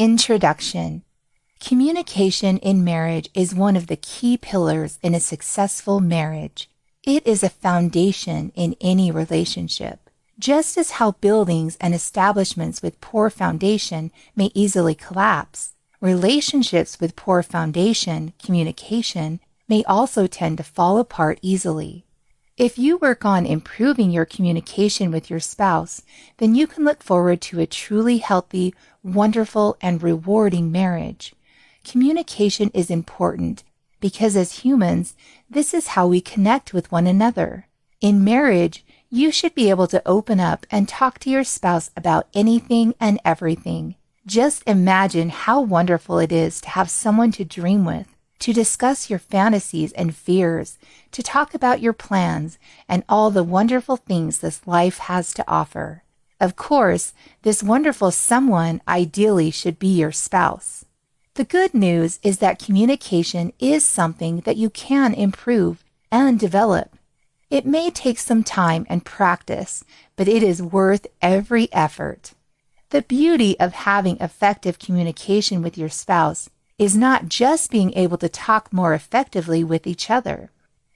Introduction. Communication in marriage is one of the key pillars in a successful marriage. It is a foundation in any relationship. Just as how buildings and establishments with poor foundation may easily collapse, relationships with poor foundation, communication, may also tend to fall apart easily. If you work on improving your communication with your spouse, then you can look forward to a truly healthy, wonderful, and rewarding marriage. Communication is important because as humans, this is how we connect with one another. In marriage, you should be able to open up and talk to your spouse about anything and everything. Just imagine how wonderful it is to have someone to dream with, to discuss your fantasies and fears, to talk about your plans and all the wonderful things this life has to offer. Of course, this wonderful someone ideally should be your spouse. The good news is that communication is something that you can improve and develop. It may take some time and practice, but it is worth every effort. The beauty of having effective communication with your spouse is not just being able to talk more effectively with each other.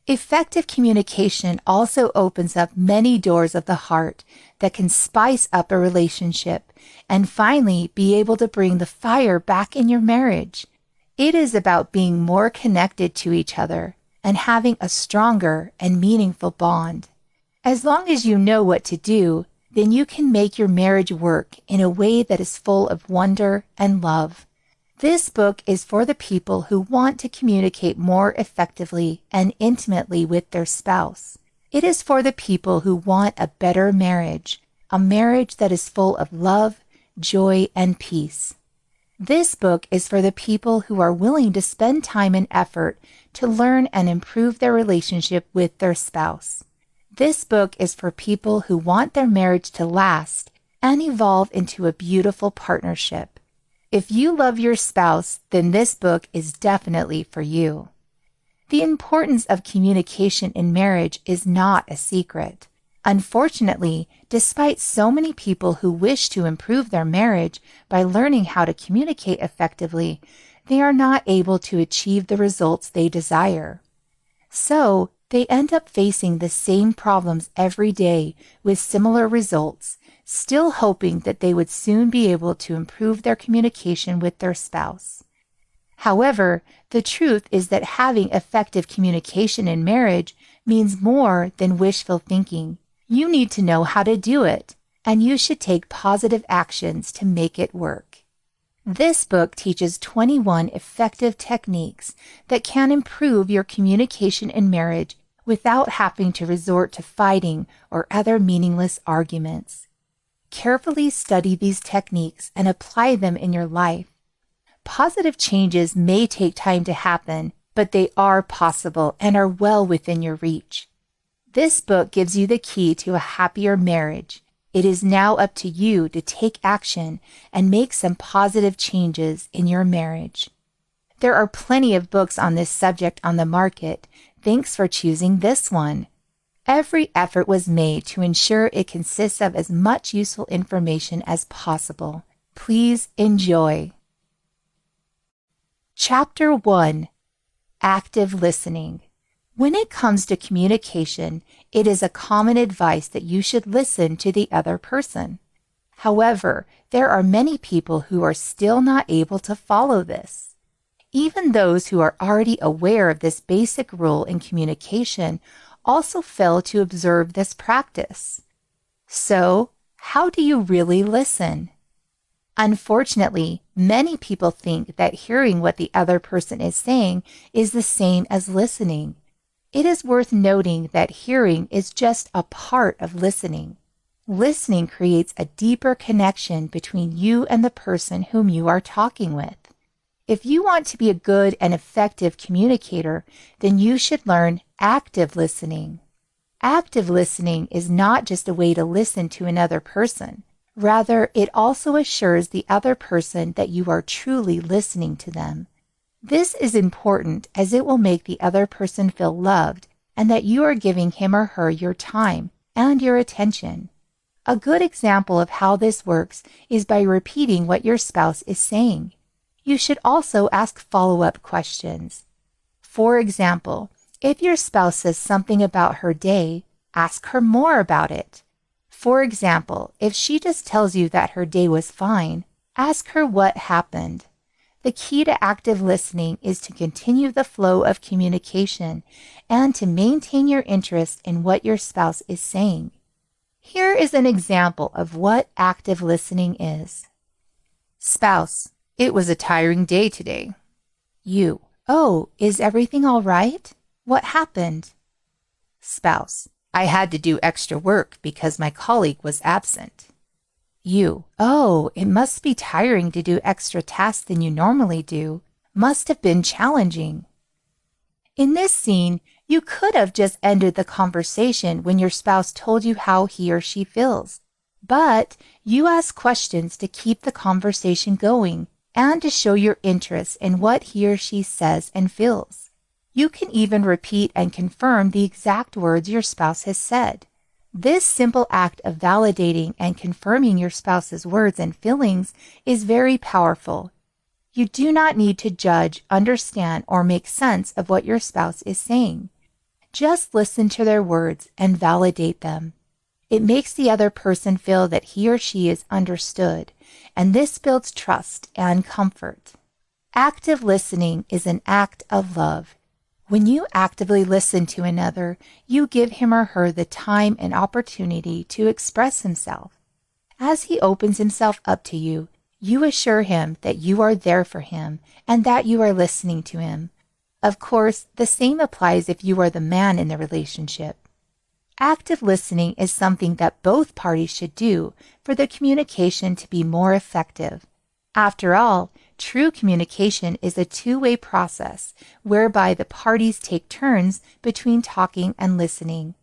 Effective communication also opens up many doors of the heart that can spice up a relationship and finally be able to bring the fire back in your marriage. It is about being more connected to each other and having a stronger and meaningful bond. As long as you know what to do, then you can make your marriage work in a way that is full of wonder and love. This book is for the people who want to communicate more effectively and intimately with their spouse. It is for the people who want a better marriage, a marriage that is full of love, joy, and peace. This book is for the people who are willing to spend time and effort to learn and improve their relationship with their spouse. This book is for people who want their marriage to last and evolve into a beautiful partnership. If you love your spouse, then this book is definitely for you. The importance of communication in marriage is not a secret. Unfortunately, despite so many people who wish to improve their marriage by learning how to communicate effectively, they are not able to achieve the results they desire. So, they end up facing the same problems every day with similar results, still hoping that they would soon be able to improve their communication with their spouse. However, the truth is that having effective communication in marriage means more than wishful thinking. You need to know how to do it, and you should take positive actions to make it work. This book teaches 21 effective techniques that can improve your communication in marriage without having to resort to fighting or other meaningless arguments. Carefully study these techniques and apply them in your life. Positive changes may take time to happen, but they are possible and are well within your reach. This book gives you the key to a happier marriage. It is now up to you to take action and make some positive changes in your marriage. There are plenty of books on this subject on the market. Thanks for choosing this one. Every effort was made to ensure it consists of as much useful information as possible. Please enjoy. Chapter 1. Active Listening. When it comes to communication, it is a common advice that you should listen to the other person. However, there are many people who are still not able to follow this. Even those who are already aware of this basic rule in communication also fail to observe this practice. So, how do you really listen? Unfortunately, many people think that hearing what the other person is saying is the same as listening. It is worth noting that hearing is just a part of listening. Listening creates a deeper connection between you and the person whom you are talking with. If you want to be a good and effective communicator, then you should learn active listening. Active listening is not just a way to listen to another person. Rather, it also assures the other person that you are truly listening to them. This is important as it will make the other person feel loved and that you are giving him or her your time and your attention. A good example of how this works is by repeating what your spouse is saying. You should also ask follow-up questions. For example, if your spouse says something about her day, ask her more about it. For example, if she just tells you that her day was fine, ask her what happened. The key to active listening is to continue the flow of communication and to maintain your interest in what your spouse is saying. Here is an example of what active listening is. Spouse: It was a tiring day today. You: Oh, is everything all right? What happened? Spouse: I had to do extra work because my colleague was absent. You: Oh, it must be tiring to do extra tasks than you normally do. Must have been challenging. In this scene, you could have just ended the conversation when your spouse told you how he or she feels. But you ask questions to keep the conversation going and to show your interest in what he or she says and feels. You can even repeat and confirm the exact words your spouse has said. This simple act of validating and confirming your spouse's words and feelings is very powerful. You do not need to judge, understand, or make sense of what your spouse is saying. Just listen to their words and validate them. It makes the other person feel that he or she is understood, and this builds trust and comfort. Active listening is an act of love. When you actively listen to another, you give him or her the time and opportunity to express himself. As he opens himself up to you, you assure him that you are there for him and that you are listening to him. Of course, the same applies if you are the man in the relationship. Active listening is something that both parties should do for the communication to be more effective. After all, true communication is a two-way process whereby the parties take turns between talking and listening.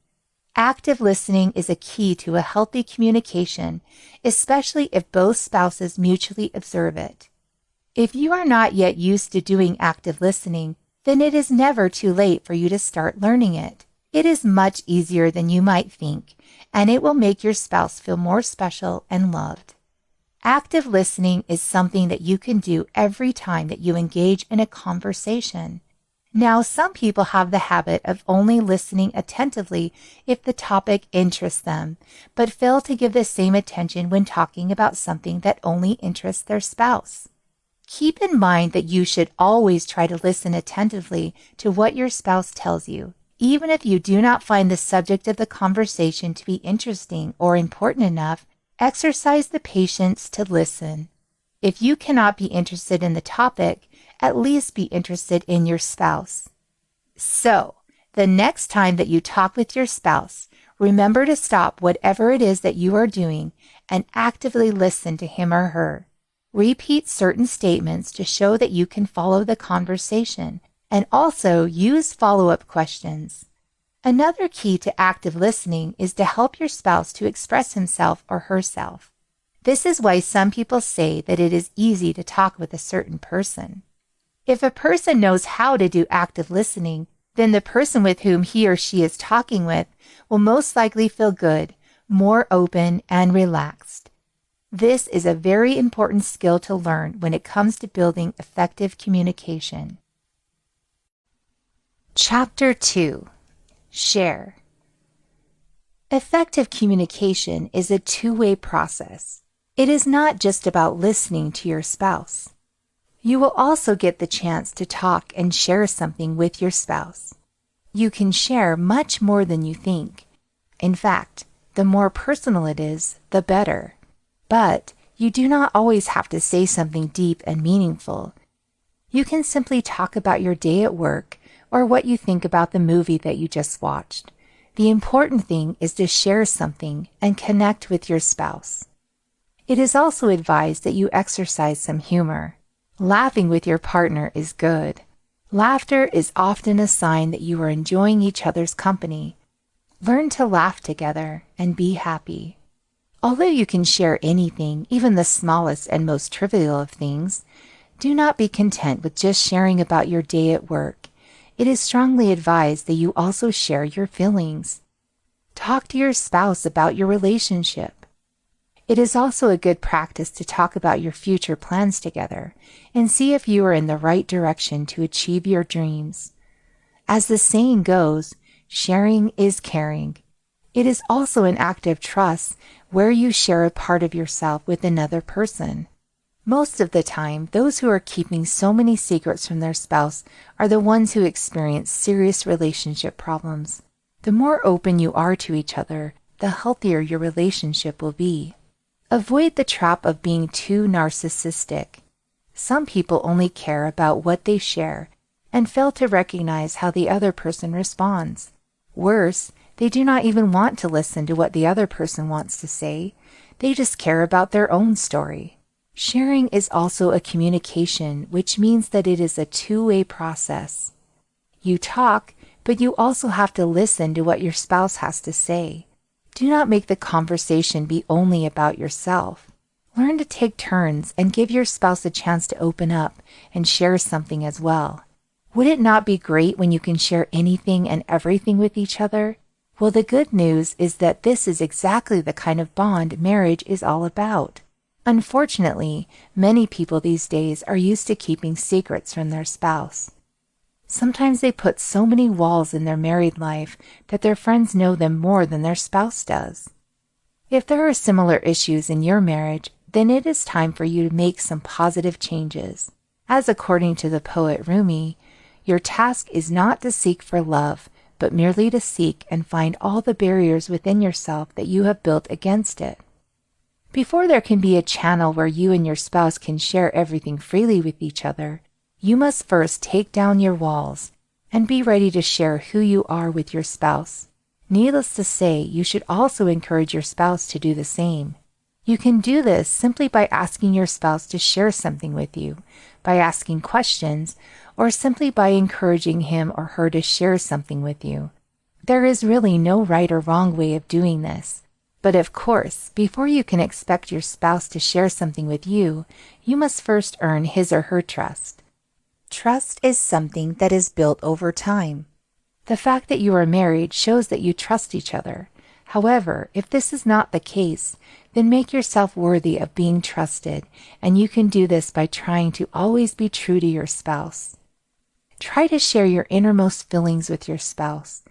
Active listening is a key to a healthy communication, especially if both spouses mutually observe it. If you are not yet used to doing active listening, then it is never too late for you to start learning it. It is much easier than you might think, and it will make your spouse feel more special and loved. Active listening is something that you can do every time that you engage in a conversation. Now, some people have the habit of only listening attentively if the topic interests them, but fail to give the same attention when talking about something that only interests their spouse. Keep in mind that you should always try to listen attentively to what your spouse tells you, even if you do not find the subject of the conversation to be interesting or important enough. Exercise the patience to listen. If you cannot be interested in the topic, at least be interested in your spouse. So, the next time that you talk with your spouse, remember to stop whatever it is that you are doing and actively listen to him or her. Repeat certain statements to show that you can follow the conversation, and also use follow-up questions. Another key to active listening is to help your spouse to express himself or herself. This is why some people say that it is easy to talk with a certain person. If a person knows how to do active listening, then the person with whom he or she is talking with will most likely feel good, more open, and relaxed. This is a very important skill to learn when it comes to building effective communication. Chapter 2. Share. Effective communication is a two-way process. It is not just about listening to your spouse. You will also get the chance to talk and share something with your spouse. You can share much more than you think. In fact, the more personal it is, the better. But you do not always have to say something deep and meaningful. You can simply talk about your day at work or what you think about the movie that you just watched. The important thing is to share something and connect with your spouse. It is also advised that you exercise some humor. Laughing with your partner is good. Laughter is often a sign that you are enjoying each other's company. Learn to laugh together and be happy. Although you can share anything, even the smallest and most trivial of things, do not be content with just sharing about your day at work. It is strongly advised that you also share your feelings. Talk to your spouse about your relationship. It is also a good practice to talk about your future plans together and see if you are in the right direction to achieve your dreams. As the saying goes, sharing is caring. It is also an act of trust where you share a part of yourself with another person. Most of the time, those who are keeping so many secrets from their spouse are the ones who experience serious relationship problems. The more open you are to each other, the healthier your relationship will be. Avoid the trap of being too narcissistic. Some people only care about what they share and fail to recognize how the other person responds. Worse, they do not even want to listen to what the other person wants to say. They just care about their own story. Sharing is also a communication, which means that it is a two-way process. You talk, but you also have to listen to what your spouse has to say. Do not make the conversation be only about yourself. Learn to take turns and give your spouse a chance to open up and share something as well. Would it not be great when you can share anything and everything with each other? Well, the good news is that this is exactly the kind of bond marriage is all about. Unfortunately, many people these days are used to keeping secrets from their spouse. Sometimes they put so many walls in their married life that their friends know them more than their spouse does. If there are similar issues in your marriage, then it is time for you to make some positive changes. As according to the poet Rumi, your task is not to seek for love, but merely to seek and find all the barriers within yourself that you have built against it. Before there can be a channel where you and your spouse can share everything freely with each other, you must first take down your walls and be ready to share who you are with your spouse. Needless to say, you should also encourage your spouse to do the same. You can do this simply by asking your spouse to share something with you, by asking questions, or simply by encouraging him or her to share something with you. There is really no right or wrong way of doing this. But of course, before you can expect your spouse to share something with you, you must first earn his or her trust. Trust is something that is built over time. The fact that you are married shows that you trust each other. However, if this is not the case, then make yourself worthy of being trusted, and you can do this by trying to always be true to your spouse. Try to share your innermost feelings with your spouse.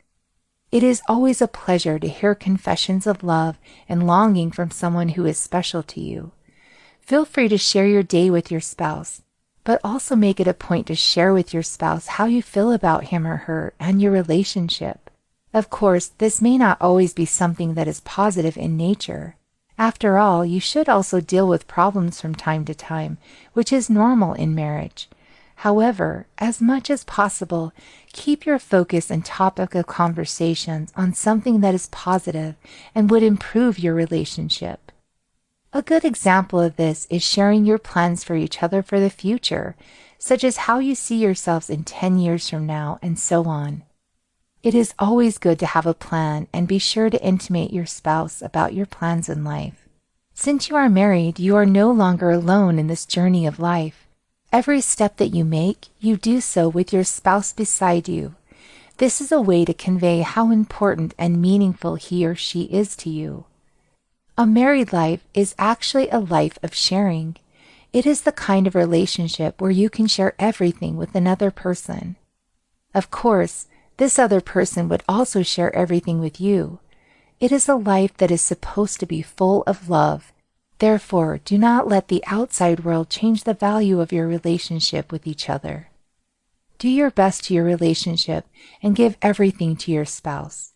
It is always a pleasure to hear confessions of love and longing from someone who is special to you. Feel free to share your day with your spouse, but also make it a point to share with your spouse how you feel about him or her and your relationship. Of course, this may not always be something that is positive in nature. After all, you should also deal with problems from time to time, which is normal in marriage. However, as much as possible, keep your focus and topic of conversations on something that is positive and would improve your relationship. A good example of this is sharing your plans for each other for the future, such as how you see yourselves in 10 years from now, and so on. It is always good to have a plan, and be sure to intimate your spouse about your plans in life. Since you are married, you are no longer alone in this journey of life. Every step that you make, you do so with your spouse beside you. This is a way to convey how important and meaningful he or she is to you. A married life is actually a life of sharing. It is the kind of relationship where you can share everything with another person. Of course, this other person would also share everything with you. It is a life that is supposed to be full of love. Therefore, do not let the outside world change the value of your relationship with each other. Do your best to your relationship and give everything to your spouse.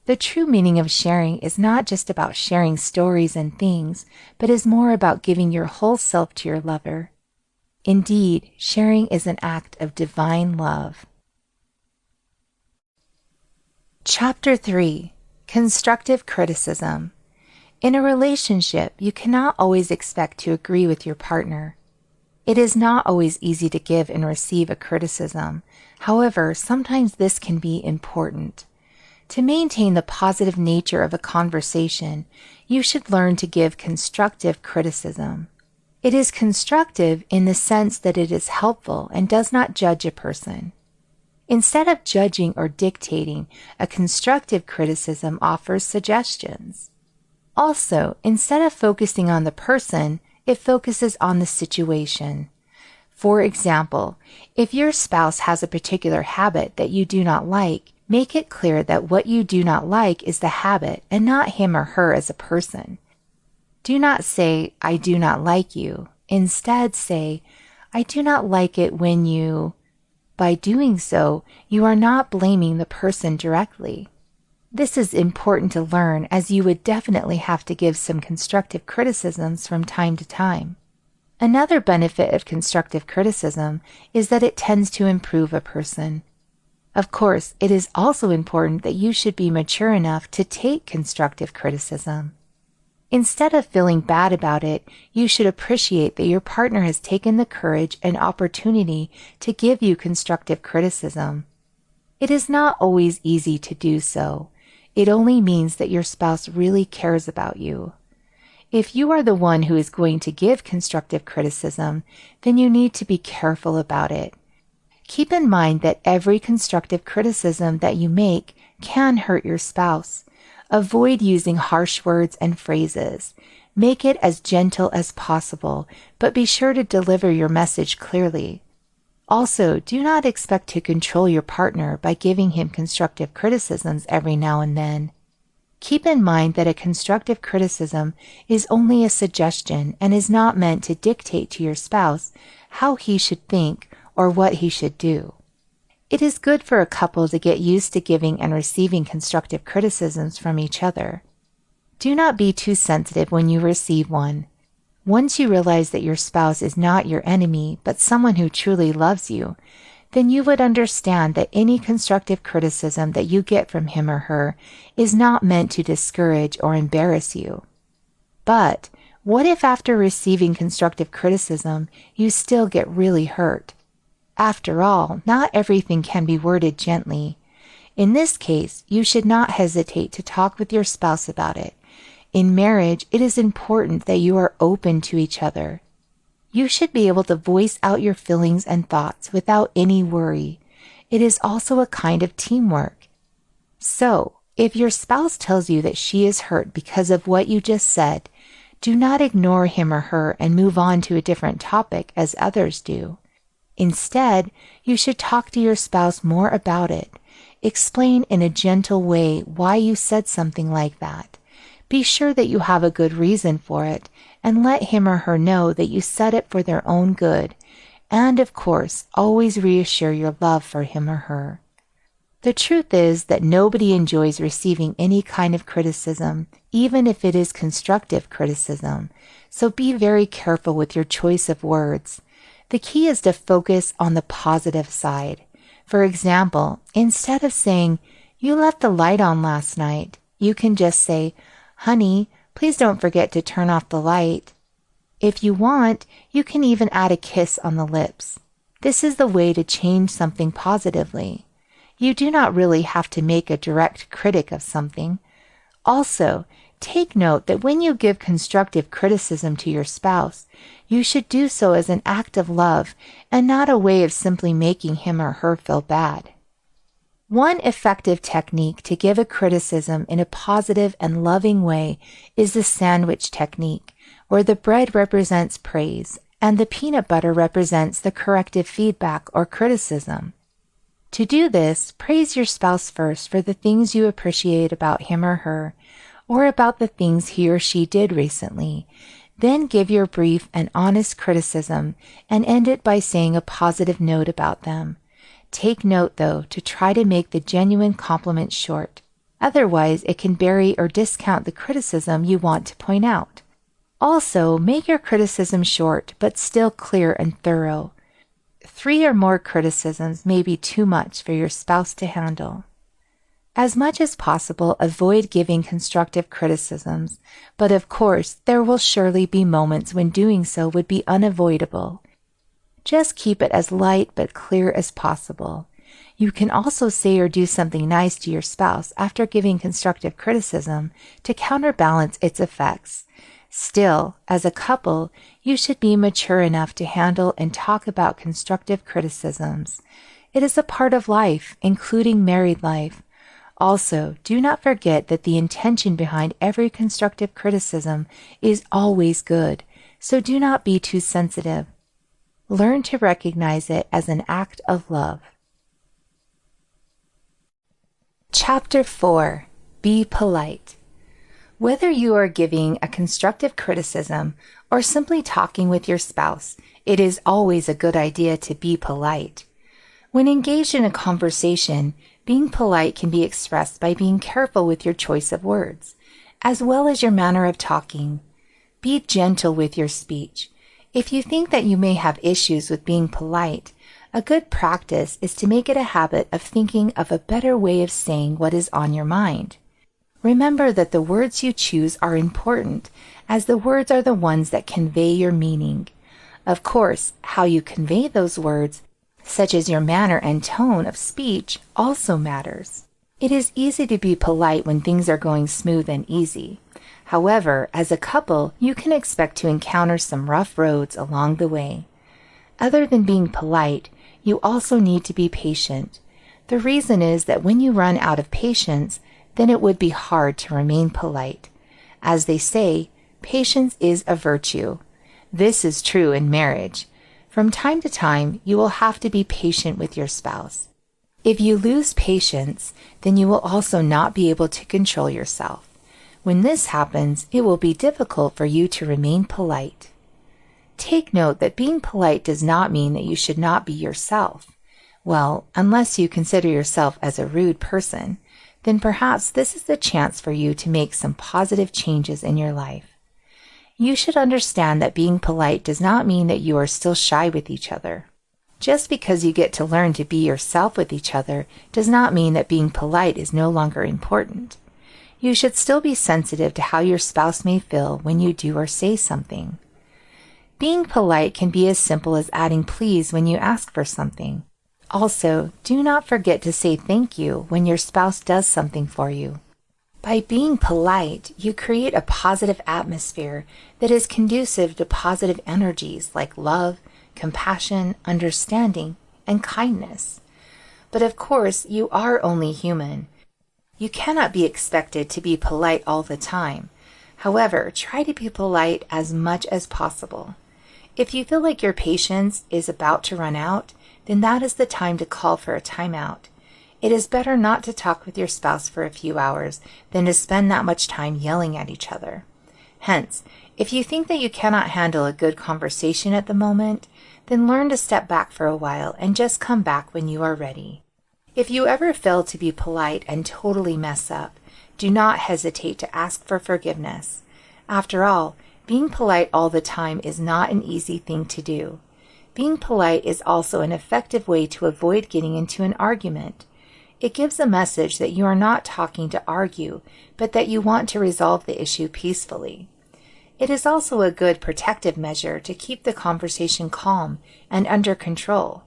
The true meaning of sharing is not just about sharing stories and things, but is more about giving your whole self to your lover. Indeed, sharing is an act of divine love. Chapter 3. Constructive Criticism. In a relationship, you cannot always expect to agree with your partner. It is not always easy to give and receive a criticism. However, sometimes this can be important. To maintain the positive nature of a conversation, you should learn to give constructive criticism. It is constructive in the sense that it is helpful and does not judge a person. Instead of judging or dictating, a constructive criticism offers suggestions. Also, instead of focusing on the person, it focuses on the situation. For example, if your spouse has a particular habit that you do not like, make it clear that what you do not like is the habit and not him or her as a person. Do not say, "I do not like you." Instead, say, "I do not like it when you." By doing so, you are not blaming the person directly. This is important to learn, as you would definitely have to give some constructive criticisms from time to time. Another benefit of constructive criticism is that it tends to improve a person. Of course, it is also important that you should be mature enough to take constructive criticism. Instead of feeling bad about it, you should appreciate that your partner has taken the courage and opportunity to give you constructive criticism. It is not always easy to do so. It only means that your spouse really cares about you. If you are the one who is going to give constructive criticism, then you need to be careful about it. Keep in mind that every constructive criticism that you make can hurt your spouse. Avoid using harsh words and phrases. Make it as gentle as possible, but be sure to deliver your message clearly. Also, do not expect to control your partner by giving him constructive criticisms every now and then. Keep in mind that a constructive criticism is only a suggestion and is not meant to dictate to your spouse how he should think or what he should do. It is good for a couple to get used to giving and receiving constructive criticisms from each other. Do not be too sensitive when you receive one. Once you realize that your spouse is not your enemy, but someone who truly loves you, then you would understand that any constructive criticism that you get from him or her is not meant to discourage or embarrass you. But what if after receiving constructive criticism, you still get really hurt? After all, not everything can be worded gently. In this case, you should not hesitate to talk with your spouse about it. In marriage, it is important that you are open to each other. You should be able to voice out your feelings and thoughts without any worry. It is also a kind of teamwork. So, if your spouse tells you that she is hurt because of what you just said, do not ignore him or her and move on to a different topic as others do. Instead, you should talk to your spouse more about it. Explain in a gentle way why you said something like that. Be sure that you have a good reason for it, and let him or her know that you said it for their own good. And of course, always reassure your love for him or her. The truth is that nobody enjoys receiving any kind of criticism, even if it is constructive criticism. So be very careful with your choice of words. The key is to focus on the positive side. For example, instead of saying, "You left the light on last night," you can just say, "Honey, please don't forget to turn off the light." If you want, you can even add a kiss on the lips. This is the way to change something positively. You do not really have to make a direct critic of something. Also, take note that when you give constructive criticism to your spouse, you should do so as an act of love and not a way of simply making him or her feel bad. One effective technique to give a criticism in a positive and loving way is the sandwich technique, where the bread represents praise and the peanut butter represents the corrective feedback or criticism. To do this, praise your spouse first for the things you appreciate about him or her, or about the things he or she did recently. Then give your brief and honest criticism and end it by saying a positive note about them. Take note, though, to try to make the genuine compliment short. Otherwise, it can bury or discount the criticism you want to point out. Also, make your criticism short, but still clear and thorough. 3 or more criticisms may be too much for your spouse to handle. As much as possible, avoid giving constructive criticisms, but of course, there will surely be moments when doing so would be unavoidable. Just keep it as light but clear as possible. You can also say or do something nice to your spouse after giving constructive criticism to counterbalance its effects. Still, as a couple, you should be mature enough to handle and talk about constructive criticisms. It is a part of life, including married life. Also, do not forget that the intention behind every constructive criticism is always good, so do not be too sensitive. Learn to recognize it as an act of love. Chapter 4. Be polite. Whether you are giving a constructive criticism or simply talking with your spouse, it is always a good idea to be polite. When engaged in a conversation, being polite can be expressed by being careful with your choice of words, as well as your manner of talking. Be gentle with your speech. If you think that you may have issues with being polite, a good practice is to make it a habit of thinking of a better way of saying what is on your mind. Remember that the words you choose are important, as the words are the ones that convey your meaning. Of course, how you convey those words, such as your manner and tone of speech, also matters. It is easy to be polite when things are going smooth and easy. However, as a couple, you can expect to encounter some rough roads along the way. Other than being polite, you also need to be patient. The reason is that when you run out of patience, then it would be hard to remain polite. As they say, patience is a virtue. This is true in marriage. From time to time, you will have to be patient with your spouse. If you lose patience, then you will also not be able to control yourself. When this happens, it will be difficult for you to remain polite. Take note that being polite does not mean that you should not be yourself. Well, unless you consider yourself as a rude person, then perhaps this is the chance for you to make some positive changes in your life. You should understand that being polite does not mean that you are still shy with each other. Just because you get to learn to be yourself with each other does not mean that being polite is no longer important. You should still be sensitive to how your spouse may feel when you do or say something. Being polite can be as simple as adding please when you ask for something. Also, do not forget to say thank you when your spouse does something for you. By being polite, you create a positive atmosphere that is conducive to positive energies like love, compassion, understanding, and kindness. But of course, you are only human. You cannot be expected to be polite all the time. However, try to be polite as much as possible. If you feel like your patience is about to run out, then that is the time to call for a timeout. It is better not to talk with your spouse for a few hours than to spend that much time yelling at each other. Hence, if you think that you cannot handle a good conversation at the moment, then learn to step back for a while and just come back when you are ready. If you ever fail to be polite and totally mess up, do not hesitate to ask for forgiveness. After all, being polite all the time is not an easy thing to do. Being polite is also an effective way to avoid getting into an argument. It gives a message that you are not talking to argue, but that you want to resolve the issue peacefully. It is also a good protective measure to keep the conversation calm and under control.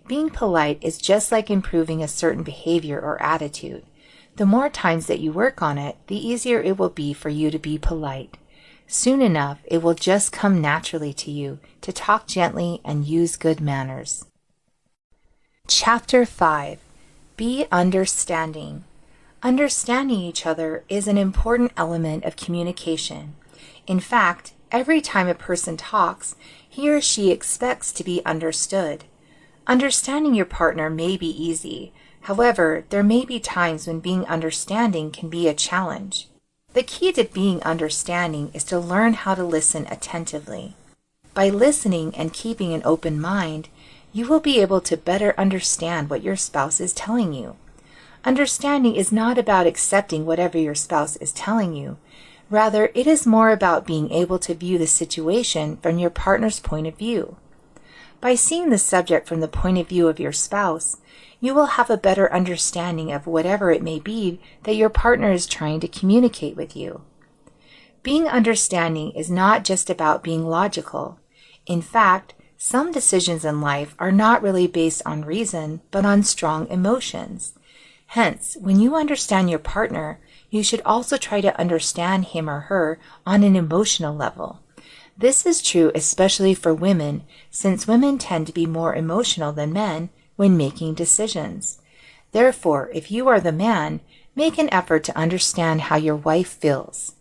Being polite is just like improving a certain behavior or attitude. The more times that you work on it, the easier it will be for you to be polite. Soon enough, it will just come naturally to you to talk gently and use good manners. Chapter 5. Be understanding. Understanding each other is an important element of communication. In fact, every time a person talks, he or she expects to be understood. Understanding your partner may be easy. However, there may be times when being understanding can be a challenge. The key to being understanding is to learn how to listen attentively. By listening and keeping an open mind, you will be able to better understand what your spouse is telling you. Understanding is not about accepting whatever your spouse is telling you. Rather, it is more about being able to view the situation from your partner's point of view. By seeing the subject from the point of view of your spouse, you will have a better understanding of whatever it may be that your partner is trying to communicate with you. Being understanding is not just about being logical. In fact, some decisions in life are not really based on reason, but on strong emotions. Hence, when you understand your partner, you should also try to understand him or her on an emotional level. This is true especially for women, since women tend to be more emotional than men when making decisions. Therefore, if you are the man, Make an effort to understand how your wife feels.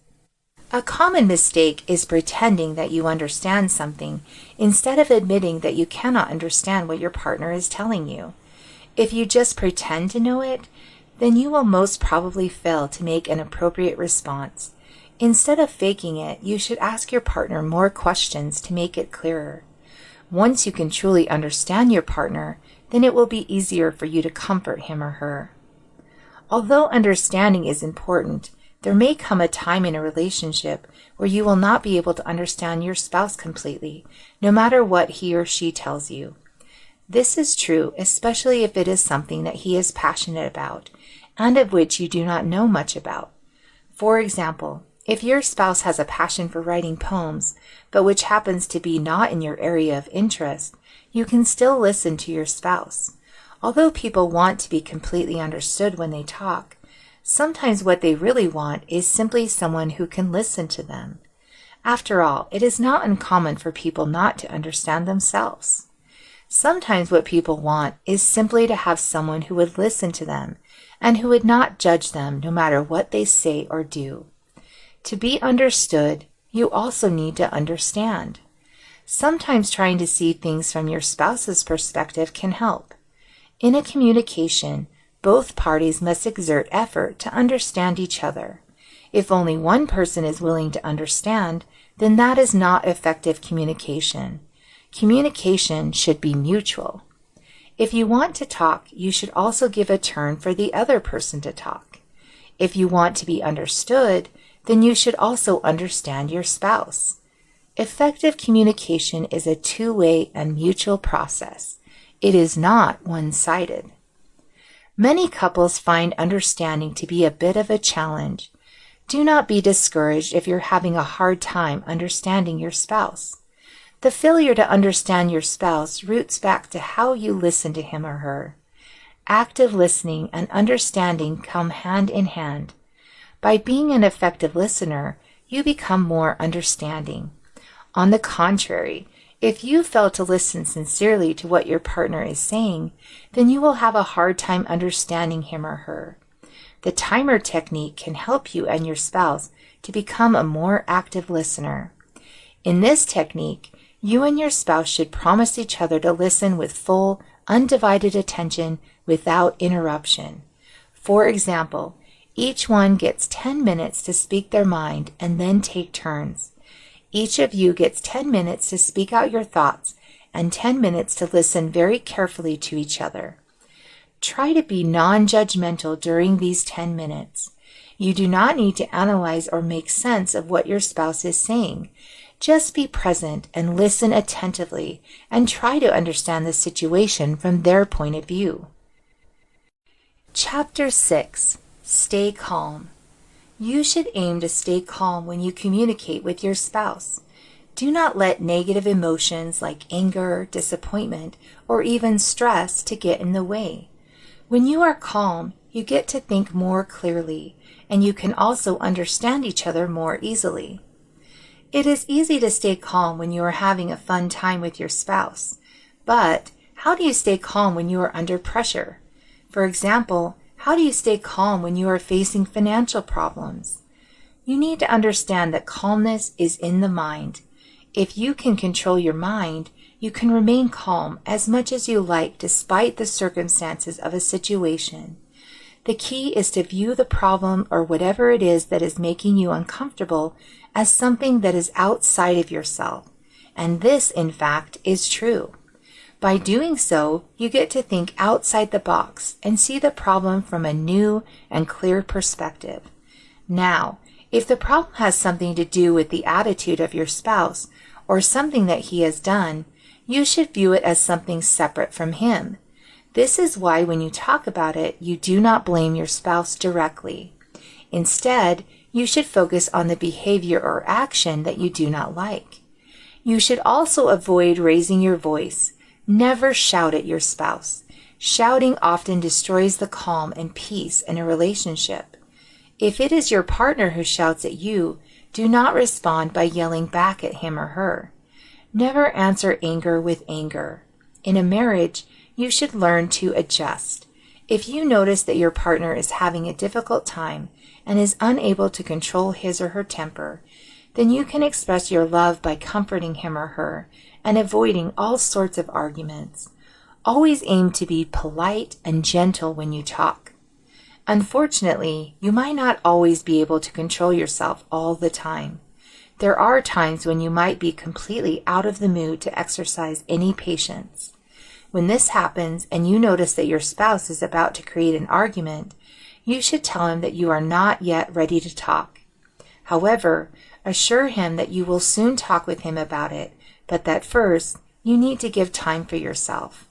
A common mistake is pretending that you understand something instead of admitting that you cannot understand what your partner is telling you. If you just pretend to know it, then you will most probably fail to make an appropriate response. Instead of faking it, you should ask your partner more questions to make it clearer. Once you can truly understand your partner, then it will be easier for you to comfort him or her. Although understanding is important, there may come a time in a relationship where you will not be able to understand your spouse completely, no matter what he or she tells you. This is true, especially if it is something that he is passionate about, and of which you do not know much about. For example, if your spouse has a passion for writing poems, but which happens to be not in your area of interest, you can still listen to your spouse. Although people want to be completely understood when they talk, sometimes what they really want is simply someone who can listen to them. After all, it is not uncommon for people not to understand themselves. Sometimes what people want is simply to have someone who would listen to them and who would not judge them no matter what they say or do. To be understood, you also need to understand. Sometimes trying to see things from your spouse's perspective can help. In a communication, both parties must exert effort to understand each other. If only one person is willing to understand, then that is not effective communication. Communication should be mutual. If you want to talk, you should also give a turn for the other person to talk. If you want to be understood, then you should also understand your spouse. Effective communication is a two-way and mutual process. It is not one-sided. Many couples find understanding to be a bit of a challenge. Do not be discouraged if you're having a hard time understanding your spouse. The failure to understand your spouse roots back to how you listen to him or her. Active listening and understanding come hand in hand. By being an effective listener, you become more understanding. On the contrary, if you fail to listen sincerely to what your partner is saying, then you will have a hard time understanding him or her. The timer technique can help you and your spouse to become a more active listener. In this technique, you and your spouse should promise each other to listen with full, undivided attention without interruption. For example, each one gets 10 minutes to speak their mind and then take turns. Each of you gets 10 minutes to speak out your thoughts and 10 minutes to listen very carefully to each other. Try to be non-judgmental during these 10 minutes. You do not need to analyze or make sense of what your spouse is saying. Just be present and listen attentively and try to understand the situation from their point of view. Chapter 6. Stay calm. You should aim to stay calm when you communicate with your spouse. Do not let negative emotions like anger, disappointment, or even stress to get in the way. When you are calm, you get to think more clearly, and you can also understand each other more easily. It is easy to stay calm when you are having a fun time with your spouse. But how do you stay calm when you are under pressure? For example, how do you stay calm when you are facing financial problems? You need to understand that calmness is in the mind. If you can control your mind, you can remain calm as much as you like despite the circumstances of a situation. The key is to view the problem or whatever it is that is making you uncomfortable as something that is outside of yourself. And this, in fact, is true. By doing so, you get to think outside the box and see the problem from a new and clear perspective. Now, if the problem has something to do with the attitude of your spouse or something that he has done, you should view it as something separate from him. This is why when you talk about it, you do not blame your spouse directly. Instead, you should focus on the behavior or action that you do not like. You should also avoid raising your voice. Never shout at your spouse. Shouting often destroys the calm and peace in a relationship. If it is your partner who shouts at you, do not respond by yelling back at him or her. Never answer anger with anger. In a marriage, you should learn to adjust. If you notice that your partner is having a difficult time and is unable to control his or her temper, then you can express your love by comforting him or her and avoiding all sorts of arguments. Always aim to be polite and gentle when you talk. Unfortunately, you might not always be able to control yourself all the time. There are times when you might be completely out of the mood to exercise any patience. When this happens and you notice that your spouse is about to create an argument, you should tell him that you are not yet ready to talk. However, assure him that you will soon talk with him about it, but that first, you need to give time for yourself.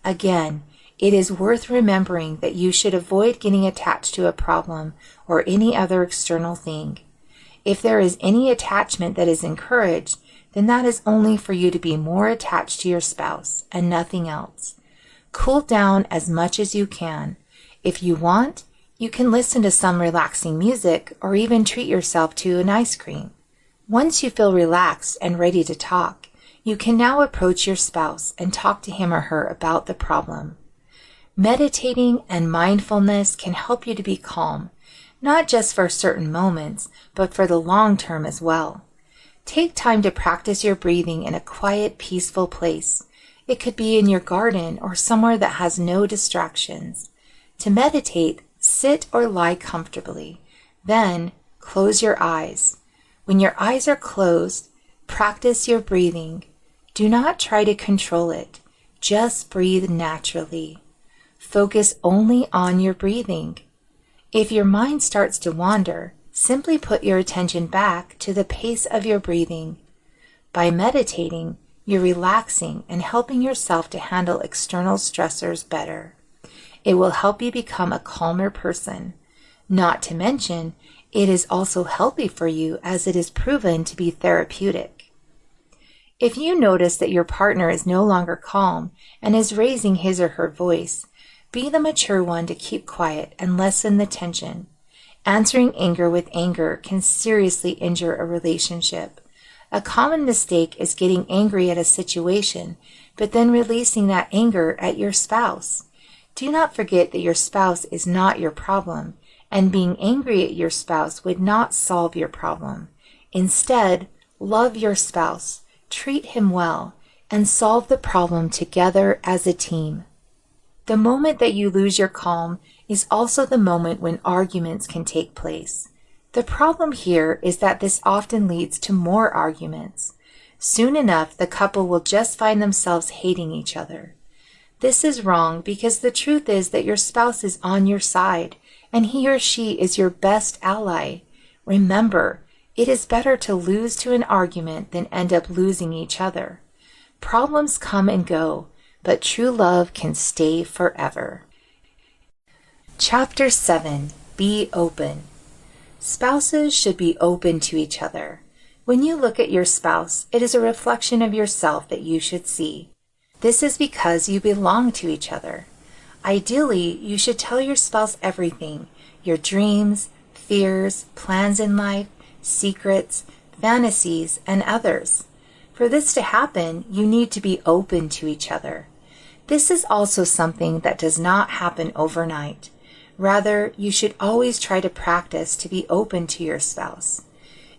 Again, it is worth remembering that you should avoid getting attached to a problem or any other external thing. If there is any attachment that is encouraged, then that is only for you to be more attached to your spouse and nothing else. Cool down as much as you can. If you want, you can listen to some relaxing music or even treat yourself to an ice cream. Once you feel relaxed and ready to talk, you can now approach your spouse and talk to him or her about the problem. Meditating and mindfulness can help you to be calm, not just for certain moments, but for the long term as well. Take time to practice your breathing in a quiet, peaceful place. It could be in your garden or somewhere that has no distractions. To meditate, sit or lie comfortably. Then, close your eyes. When your eyes are closed, practice your breathing. Do not try to control it. Just breathe naturally. Focus only on your breathing. If your mind starts to wander, simply put your attention back to the pace of your breathing. By meditating, you're relaxing and helping yourself to handle external stressors better. It will help you become a calmer person. Not to mention, it is also healthy for you as it is proven to be therapeutic. If you notice that your partner is no longer calm and is raising his or her voice, be the mature one to keep quiet and lessen the tension. Answering anger with anger can seriously injure a relationship. A common mistake is getting angry at a situation, but then releasing that anger at your spouse. Do not forget that your spouse is not your problem, and being angry at your spouse would not solve your problem. Instead, love your spouse, treat him well, and solve the problem together as a team. The moment that you lose your calm is also the moment when arguments can take place. The problem here is that this often leads to more arguments. Soon enough, the couple will just find themselves hating each other. This is wrong because the truth is that your spouse is on your side, and he or she is your best ally. Remember, it is better to lose to an argument than end up losing each other. Problems come and go, but true love can stay forever. Chapter 7. Be open. Spouses should be open to each other. When you look at your spouse, it is a reflection of yourself that you should see. This is because you belong to each other. Ideally, you should tell your spouse everything, your dreams, fears, plans in life, secrets, fantasies, and others. For this to happen, you need to be open to each other. This is also something that does not happen overnight. Rather, you should always try to practice to be open to your spouse.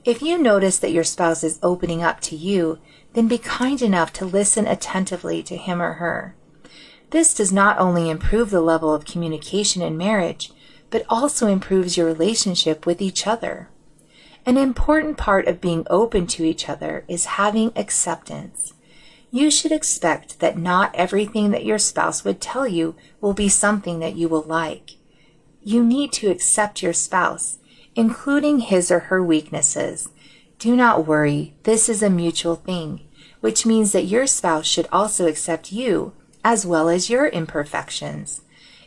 If you notice that your spouse is opening up to you, then be kind enough to listen attentively to him or her. This does not only improve the level of communication in marriage, but also improves your relationship with each other. An important part of being open to each other is having acceptance. You should expect that not everything that your spouse would tell you will be something that you will like. You need to accept your spouse, including his or her weaknesses. Do not worry, this is a mutual thing, which means that your spouse should also accept you, as well as your imperfections.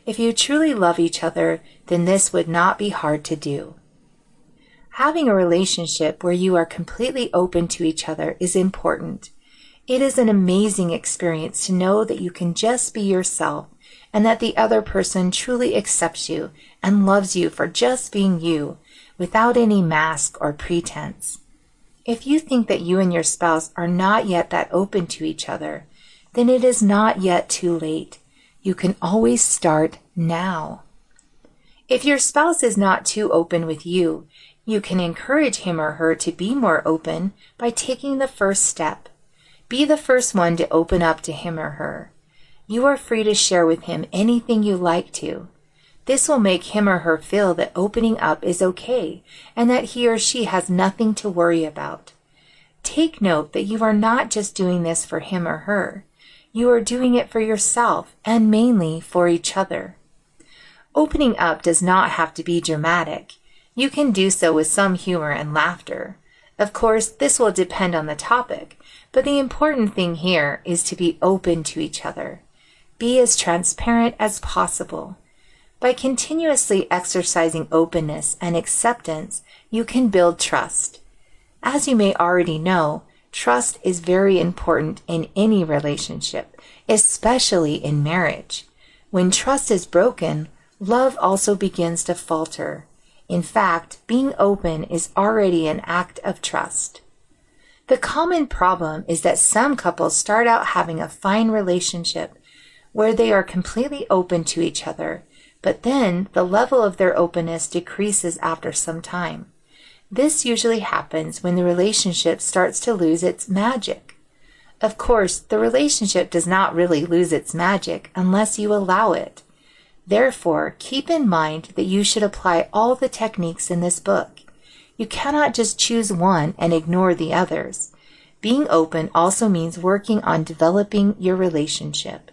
If you truly love each other, then this would not be hard to do. Having a relationship where you are completely open to each other is important. It is an amazing experience to know that you can just be yourself and that the other person truly accepts you and loves you for just being you, without any mask or pretense. If you think that you and your spouse are not yet that open to each other, then it is not yet too late. You can always start now. If your spouse is not too open with you, you can encourage him or her to be more open by taking the first step. Be the first one to open up to him or her. You are free to share with him anything you like to. This will make him or her feel that opening up is okay and that he or she has nothing to worry about. Take note that you are not just doing this for him or her. You are doing it for yourself and mainly for each other. Opening up does not have to be dramatic. You can do so with some humor and laughter. Of course, this will depend on the topic, but the important thing here is to be open to each other. Be as transparent as possible. By continuously exercising openness and acceptance, you can build trust. As you may already know, trust is very important in any relationship, especially in marriage. When trust is broken, love also begins to falter. In fact, being open is already an act of trust. The common problem is that some couples start out having a fine relationship where they are completely open to each other, but then the level of their openness decreases after some time. This usually happens when the relationship starts to lose its magic. Of course, the relationship does not really lose its magic unless you allow it. Therefore, keep in mind that you should apply all the techniques in this book. You cannot just choose one and ignore the others. Being open also means working on developing your relationship.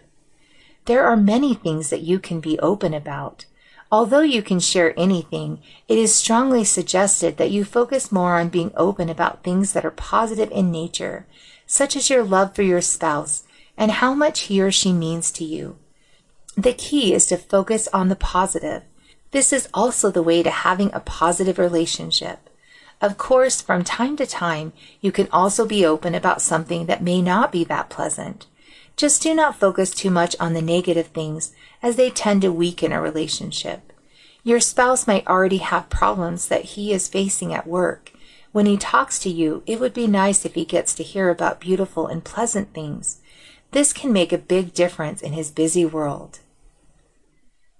There are many things that you can be open about. Although you can share anything, it is strongly suggested that you focus more on being open about things that are positive in nature, such as your love for your spouse and how much he or she means to you. The key is to focus on the positive. This is also the way to having a positive relationship. Of course, from time to time, you can also be open about something that may not be that pleasant. Just do not focus too much on the negative things, as they tend to weaken a relationship. Your spouse might already have problems that he is facing at work. When he talks to you, it would be nice if he gets to hear about beautiful and pleasant things. This can make a big difference in his busy world.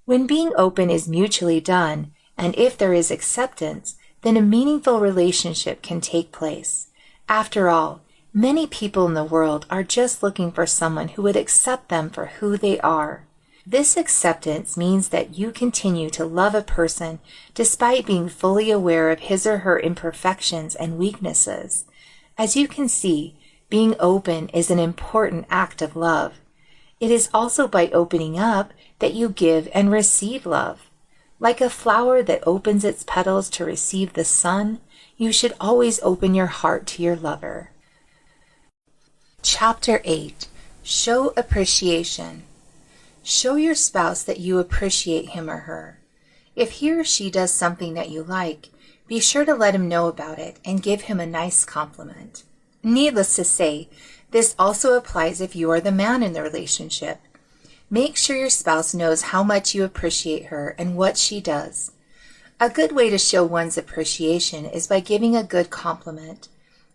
When being open is mutually done, and if there is acceptance, then a meaningful relationship can take place. After all, many people in the world are just looking for someone who would accept them for who they are. This acceptance means that you continue to love a person despite being fully aware of his or her imperfections and weaknesses. As you can see, being open is an important act of love. It is also by opening up that you give and receive love. Like a flower that opens its petals to receive the sun, you should always open your heart to your lover. Chapter 8. Show appreciation. Show your spouse that you appreciate him or her. If he or she does something that you like, be sure to let him know about it and give him a nice compliment. Needless to say, this also applies if you are the man in the relationship. Make sure your spouse knows how much you appreciate her and what she does. A good way to show one's appreciation is by giving a good compliment.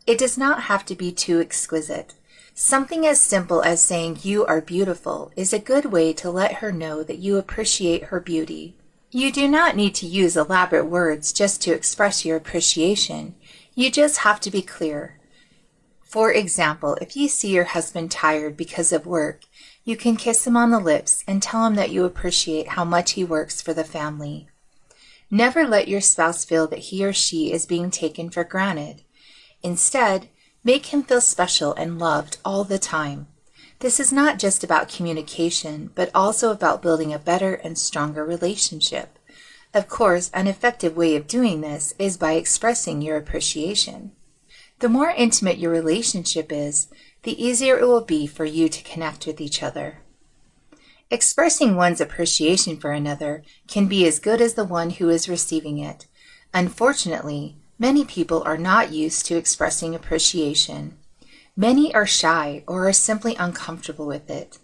It does not have to be too exquisite. Something as simple as saying "you are beautiful" is a good way to let her know that you appreciate her beauty. You do not need to use elaborate words just to express your appreciation. You just have to be clear. For example, if you see your husband tired because of work, you can kiss him on the lips and tell him that you appreciate how much he works for the family. Never let your spouse feel that he or she is being taken for granted. Instead, make him feel special and loved all the time. This is not just about communication, but also about building a better and stronger relationship. Of course, an effective way of doing this is by expressing your appreciation. The more intimate your relationship is, the easier it will be for you to connect with each other. Expressing one's appreciation for another can be as good as the one who is receiving it. Unfortunately, many people are not used to expressing appreciation. Many are shy or are simply uncomfortable with it.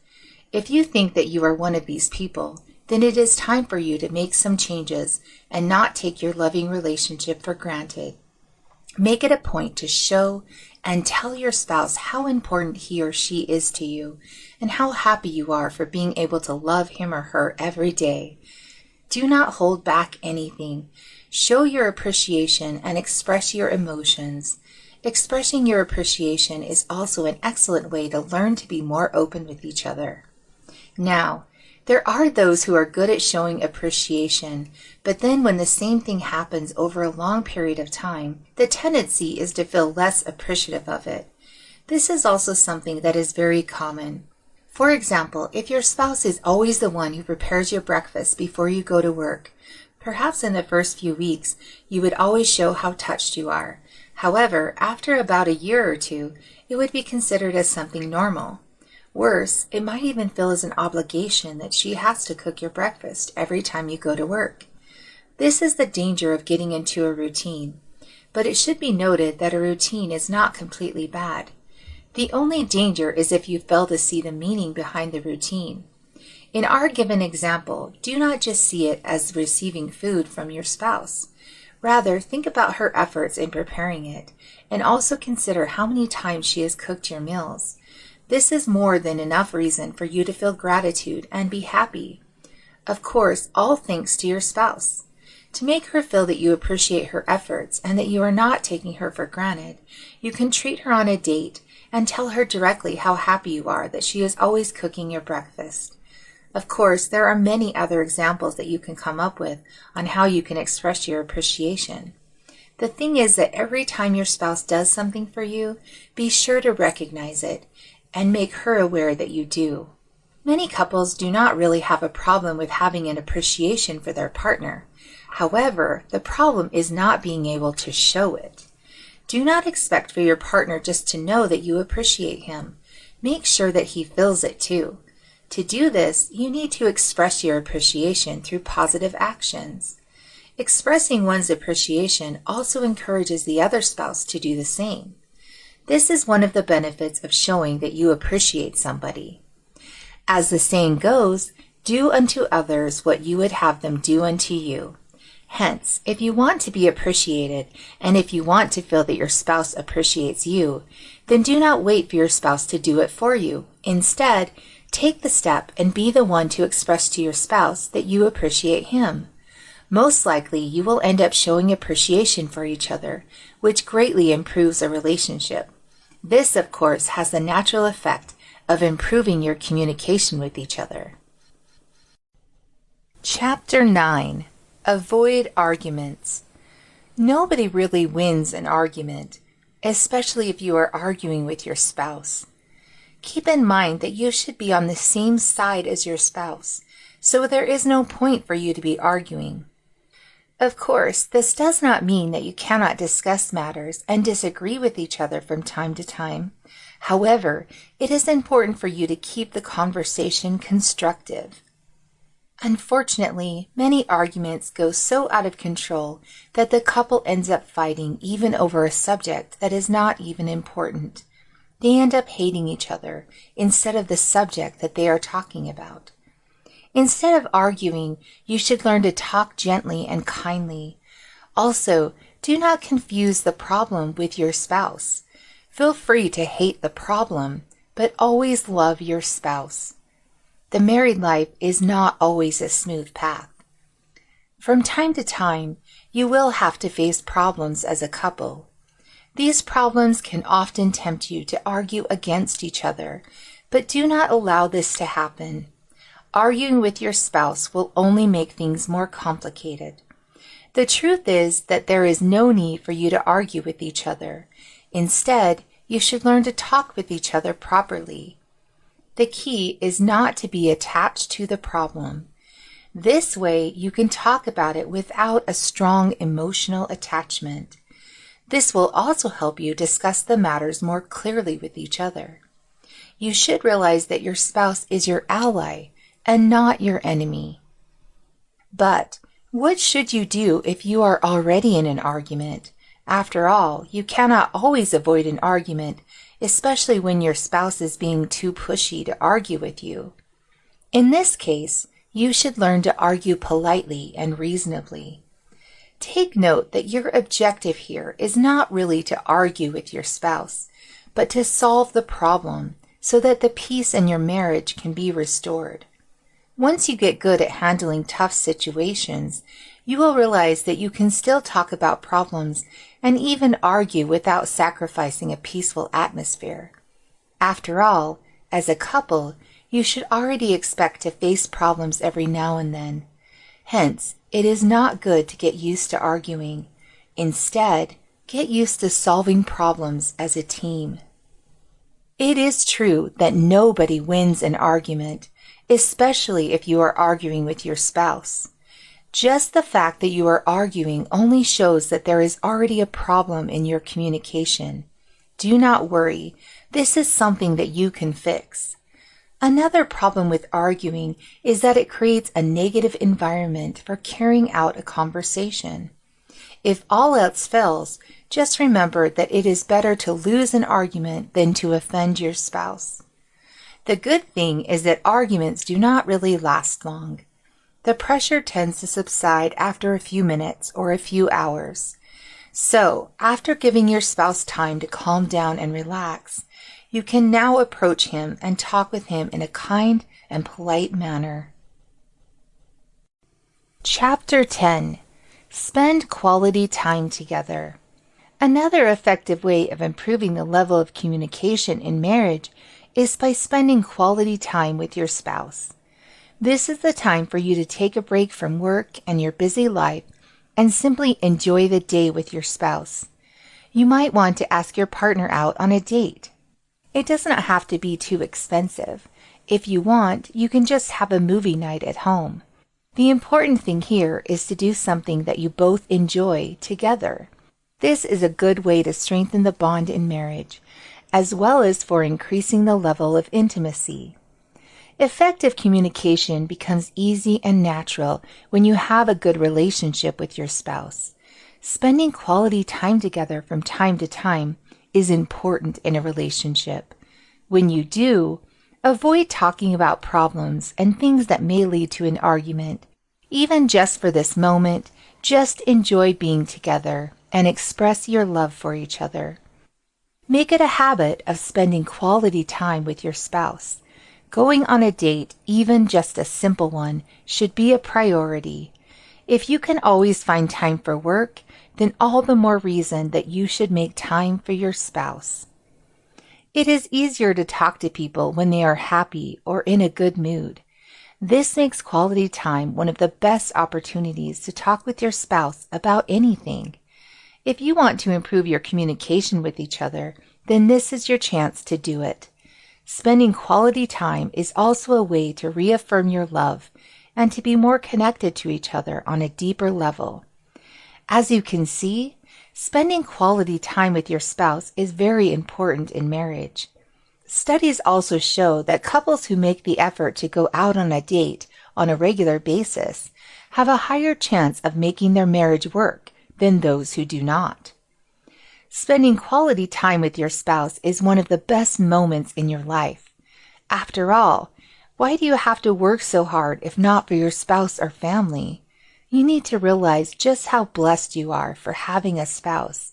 If you think that you are one of these people, then it is time for you to make some changes and not take your loving relationship for granted. Make it a point to show and tell your spouse how important he or she is to you and how happy you are for being able to love him or her every day. Do not hold back anything. Show your appreciation and express your emotions. Expressing your appreciation is also an excellent way to learn to be more open with each other. Now, there are those who are good at showing appreciation, but then when the same thing happens over a long period of time, the tendency is to feel less appreciative of it. This is also something that is very common. For example, if your spouse is always the one who prepares your breakfast before you go to work, perhaps in the first few weeks you would always show how touched you are. However, after about a year or two, it would be considered as something normal. Worse, it might even feel as an obligation that she has to cook your breakfast every time you go to work. This is the danger of getting into a routine, but it should be noted that a routine is not completely bad. The only danger is if you fail to see the meaning behind the routine. In our given example, do not just see it as receiving food from your spouse. Rather, think about her efforts in preparing it, and also consider how many times she has cooked your meals. This is more than enough reason for you to feel gratitude and be happy. Of course, all thanks to your spouse. To make her feel that you appreciate her efforts and that you are not taking her for granted, you can treat her on a date and tell her directly how happy you are that she is always cooking your breakfast. Of course, there are many other examples that you can come up with on how you can express your appreciation. The thing is that every time your spouse does something for you, be sure to recognize it and make her aware that you do. Many couples do not really have a problem with having an appreciation for their partner. However, the problem is not being able to show it. Do not expect for your partner just to know that you appreciate him. Make sure that he feels it too. To do this, you need to express your appreciation through positive actions. Expressing one's appreciation also encourages the other spouse to do the same. This is one of the benefits of showing that you appreciate somebody. As the saying goes, do unto others what you would have them do unto you. Hence, if you want to be appreciated, and if you want to feel that your spouse appreciates you, then do not wait for your spouse to do it for you. Instead, take the step and be the one to express to your spouse that you appreciate him. Most likely, you will end up showing appreciation for each other, which greatly improves a relationship. This, of course, has the natural effect of improving your communication with each other. Chapter 9. Avoid arguments. Nobody really wins an argument, especially if you are arguing with your spouse. Keep in mind that you should be on the same side as your spouse, so there is no point for you to be arguing. Of course, this does not mean that you cannot discuss matters and disagree with each other from time to time. However, it is important for you to keep the conversation constructive. Unfortunately, many arguments go so out of control that the couple ends up fighting even over a subject that is not even important. They end up hating each other instead of the subject that they are talking about. Instead of arguing, you should learn to talk gently and kindly. Also, do not confuse the problem with your spouse. Feel free to hate the problem, but always love your spouse. The married life is not always a smooth path. From time to time, you will have to face problems as a couple. These problems can often tempt you to argue against each other, but do not allow this to happen. Arguing with your spouse will only make things more complicated. The truth is that there is no need for you to argue with each other. Instead, you should learn to talk with each other properly. The key is not to be attached to the problem. This way, you can talk about it without a strong emotional attachment. This will also help you discuss the matters more clearly with each other. You should realize that your spouse is your ally and not your enemy. But what should you do if you are already in an argument? After all, you cannot always avoid an argument, especially when your spouse is being too pushy to argue with you. In this case, you should learn to argue politely and reasonably. Take note that your objective here is not really to argue with your spouse, but to solve the problem so that the peace in your marriage can be restored. Once you get good at handling tough situations, you will realize that you can still talk about problems and even argue without sacrificing a peaceful atmosphere. After all, as a couple, you should already expect to face problems every now and then. Hence, it is not good to get used to arguing. Instead, get used to solving problems as a team. It is true that nobody wins an argument, especially if you are arguing with your spouse. Just the fact that you are arguing only shows that there is already a problem in your communication. Do not worry, this is something that you can fix. Another problem with arguing is that it creates a negative environment for carrying out a conversation. If all else fails, just remember that it is better to lose an argument than to offend your spouse. The good thing is that arguments do not really last long. The pressure tends to subside after a few minutes or a few hours. So, after giving your spouse time to calm down and relax, you can now approach him and talk with him in a kind and polite manner. Chapter 10. Spend quality time together. Another effective way of improving the level of communication in marriage is by spending quality time with your spouse. This is the time for you to take a break from work and your busy life and simply enjoy the day with your spouse. You might want to ask your partner out on a date. It does not have to be too expensive. If you want, you can just have a movie night at home. The important thing here is to do something that you both enjoy together. This is a good way to strengthen the bond in marriage, as well as for increasing the level of intimacy. Effective communication becomes easy and natural when you have a good relationship with your spouse. Spending quality time together from time to time is important in a relationship. When you do, avoid talking about problems and things that may lead to an argument. Even just for this moment, just enjoy being together and express your love for each other. Make it a habit of spending quality time with your spouse. Going on a date, even just a simple one, should be a priority. If you can always find time for work, then all the more reason that you should make time for your spouse. It is easier to talk to people when they are happy or in a good mood. This makes quality time one of the best opportunities to talk with your spouse about anything. If you want to improve your communication with each other, then this is your chance to do it. Spending quality time is also a way to reaffirm your love and to be more connected to each other on a deeper level. As you can see, spending quality time with your spouse is very important in marriage. Studies also show that couples who make the effort to go out on a date on a regular basis have a higher chance of making their marriage work than those who do not. Spending quality time with your spouse is one of the best moments in your life. After all, why do you have to work so hard if not for your spouse or family? You need to realize just how blessed you are for having a spouse.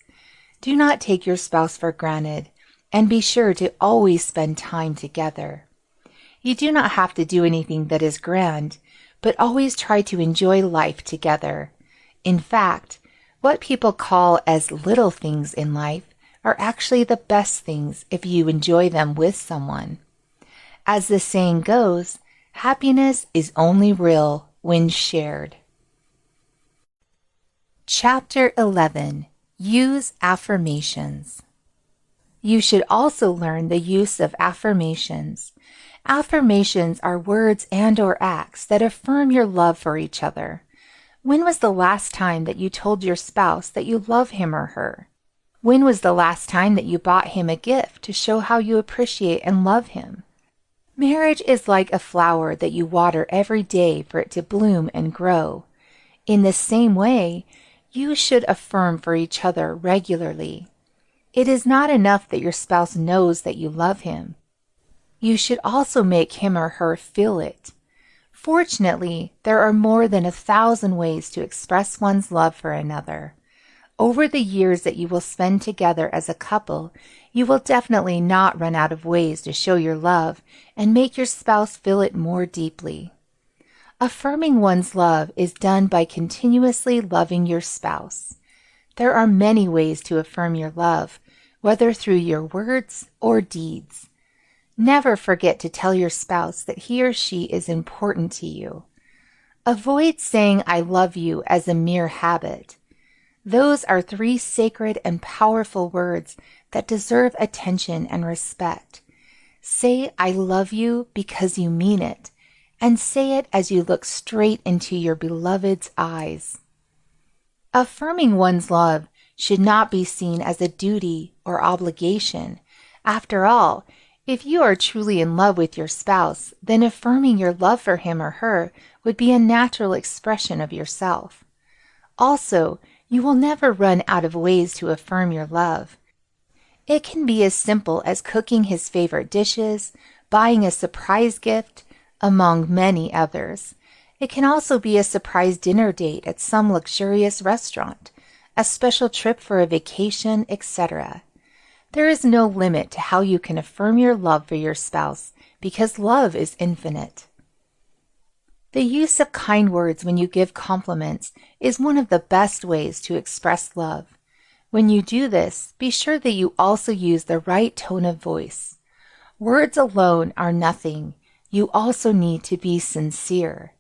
Do not take your spouse for granted, and be sure to always spend time together. You do not have to do anything that is grand, but always try to enjoy life together. In fact, what people call as little things in life are actually the best things if you enjoy them with someone. As the saying goes, happiness is only real when shared. Chapter 11. Use affirmations. You should also learn the use of affirmations. Affirmations are words and/or acts that affirm your love for each other. When was the last time that you told your spouse that you love him or her? When was the last time that you bought him a gift to show how you appreciate and love him? Marriage is like a flower that you water every day for it to bloom and grow. In the same way, you should affirm for each other regularly. It is not enough that your spouse knows that you love him. You should also make him or her feel it. Fortunately, there are more than 1,000 ways to express one's love for another. Over the years that you will spend together as a couple, you will definitely not run out of ways to show your love and make your spouse feel it more deeply. Affirming one's love is done by continuously loving your spouse. There are many ways to affirm your love, whether through your words or deeds. Never forget to tell your spouse that he or she is important to you. Avoid saying "I love you" as a mere habit. Those are 3 sacred and powerful words that deserve attention and respect. Say "I love you" because you mean it, and say it as you look straight into your beloved's eyes. Affirming one's love should not be seen as a duty or obligation. After all, if you are truly in love with your spouse, then affirming your love for him or her would be a natural expression of yourself. Also, you will never run out of ways to affirm your love. It can be as simple as cooking his favorite dishes, buying a surprise gift, among many others. It can also be a surprise dinner date at some luxurious restaurant, a special trip for a vacation, etc. There is no limit to how you can affirm your love for your spouse because love is infinite. The use of kind words when you give compliments is one of the best ways to express love. When you do this, be sure that you also use the right tone of voice. Words alone are nothing. You also need to be sincere.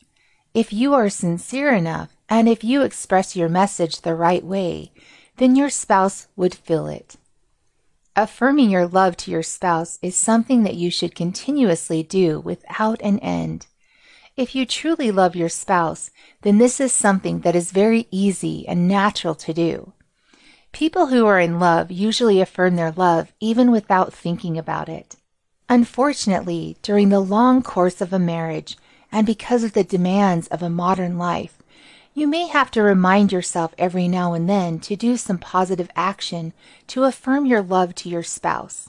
If you are sincere enough, and if you express your message the right way, then your spouse would feel it. Affirming your love to your spouse is something that you should continuously do without an end. If you truly love your spouse, then this is something that is very easy and natural to do. People who are in love usually affirm their love even without thinking about it. Unfortunately, during the long course of a marriage, and because of the demands of a modern life, you may have to remind yourself every now and then to do some positive action to affirm your love to your spouse.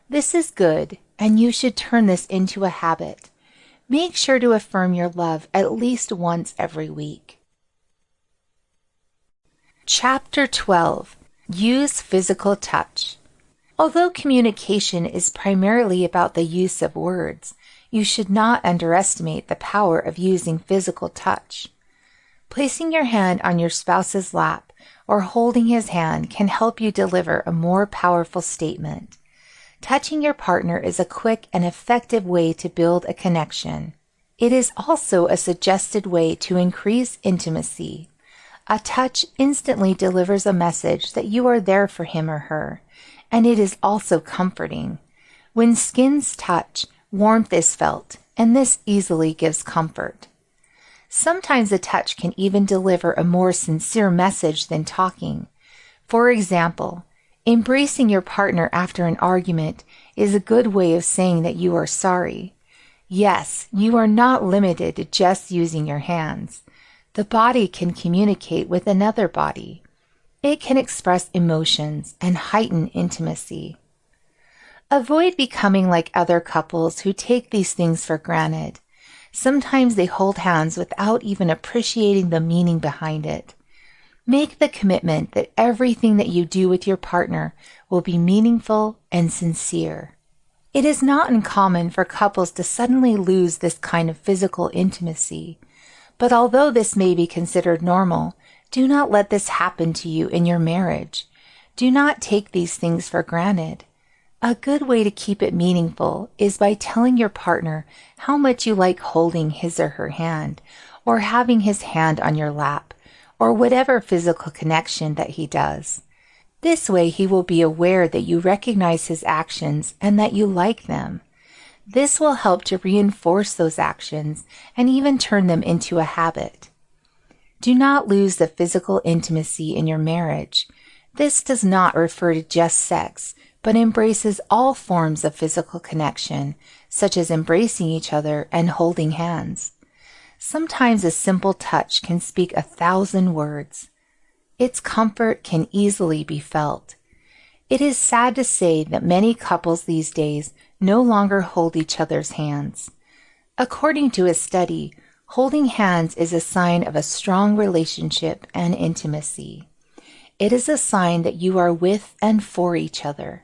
This is good, and you should turn this into a habit. Make sure to affirm your love at least once every week. Chapter 12. Use physical touch. Although communication is primarily about the use of words, you should not underestimate the power of using physical touch. Placing your hand on your spouse's lap or holding his hand can help you deliver a more powerful statement. Touching your partner is a quick and effective way to build a connection. It is also a suggested way to increase intimacy. A touch instantly delivers a message that you are there for him or her, and it is also comforting. When skins touch, warmth is felt, and this easily gives comfort. Sometimes a touch can even deliver a more sincere message than talking. For example, embracing your partner after an argument is a good way of saying that you are sorry. Yes, you are not limited to just using your hands. The body can communicate with another body. It can express emotions and heighten intimacy. Avoid becoming like other couples who take these things for granted. Sometimes they hold hands without even appreciating the meaning behind it. Make the commitment that everything that you do with your partner will be meaningful and sincere. It is not uncommon for couples to suddenly lose this kind of physical intimacy. But although this may be considered normal, do not let this happen to you in your marriage. Do not take these things for granted. A good way to keep it meaningful is by telling your partner how much you like holding his or her hand, or having his hand on your lap, or whatever physical connection that he does. This way he will be aware that you recognize his actions and that you like them. This will help to reinforce those actions and even turn them into a habit. Do not lose the physical intimacy in your marriage. This does not refer to just sex, but embraces all forms of physical connection, such as embracing each other and holding hands. Sometimes a simple touch can speak 1,000 words. Its comfort can easily be felt. It is sad to say that many couples these days no longer hold each other's hands. According to a study, Holding hands is a sign of a strong relationship and intimacy. It is a sign that you are with and for each other.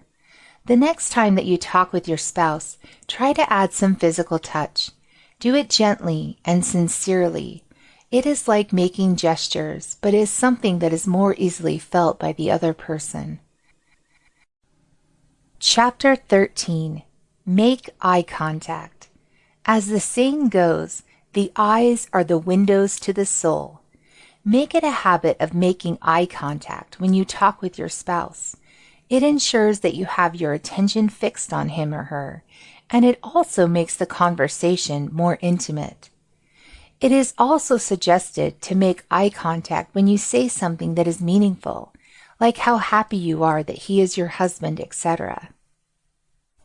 The next time that you talk with your spouse, try to add some physical touch. Do it gently and sincerely. It is like making gestures, but is something that is more easily felt by the other person. Chapter 13. Make eye contact. As the saying goes, the eyes are the windows to the soul. Make it a habit of making eye contact when you talk with your spouse. It ensures that you have your attention fixed on him or her, and it also makes the conversation more intimate. It is also suggested to make eye contact when you say something that is meaningful, like how happy you are that he is your husband, etc.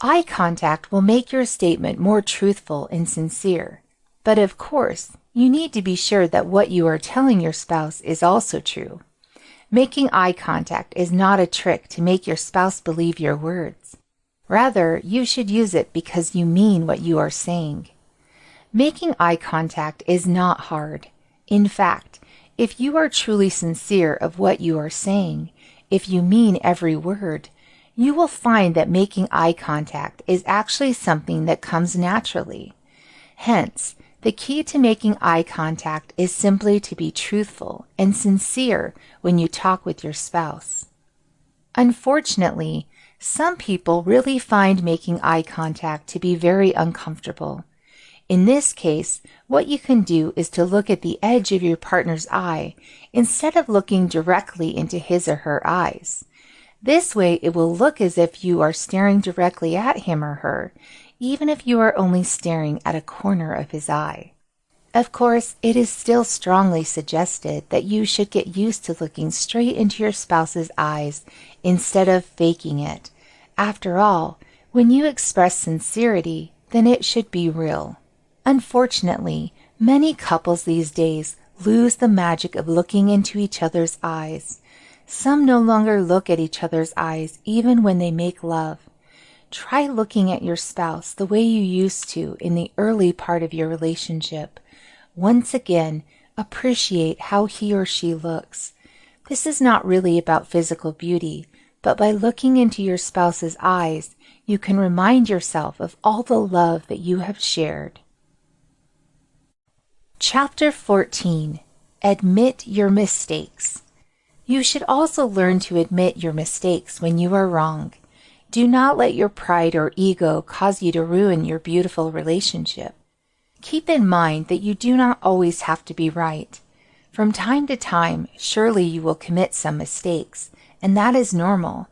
Eye contact will make your statement more truthful and sincere, but of course, you need to be sure that what you are telling your spouse is also true. Making eye contact is not a trick to make your spouse believe your words. Rather, you should use it because you mean what you are saying. Making eye contact is not hard. In fact, if you are truly sincere of what you are saying, if you mean every word, you will find that making eye contact is actually something that comes naturally. Hence, the key to making eye contact is simply to be truthful and sincere when you talk with your spouse. Unfortunately, some people really find making eye contact to be very uncomfortable. In this case, what you can do is to look at the edge of your partner's eye instead of looking directly into his or her eyes. This way, it will look as if you are staring directly at him or her, even if you are only staring at a corner of his eye. Of course, it is still strongly suggested that you should get used to looking straight into your spouse's eyes instead of faking it. After all, when you express sincerity, then it should be real. Unfortunately, many couples these days lose the magic of looking into each other's eyes. Some no longer look at each other's eyes even when they make love. Try looking at your spouse the way you used to in the early part of your relationship. Once again, appreciate how he or she looks. This is not really about physical beauty, but by looking into your spouse's eyes, you can remind yourself of all the love that you have shared. Chapter 14. Admit your mistakes. You should also learn to admit your mistakes when you are wrong. Do not let your pride or ego cause you to ruin your beautiful relationship. Keep in mind that you do not always have to be right. From time to time, surely you will commit some mistakes, and that is normal.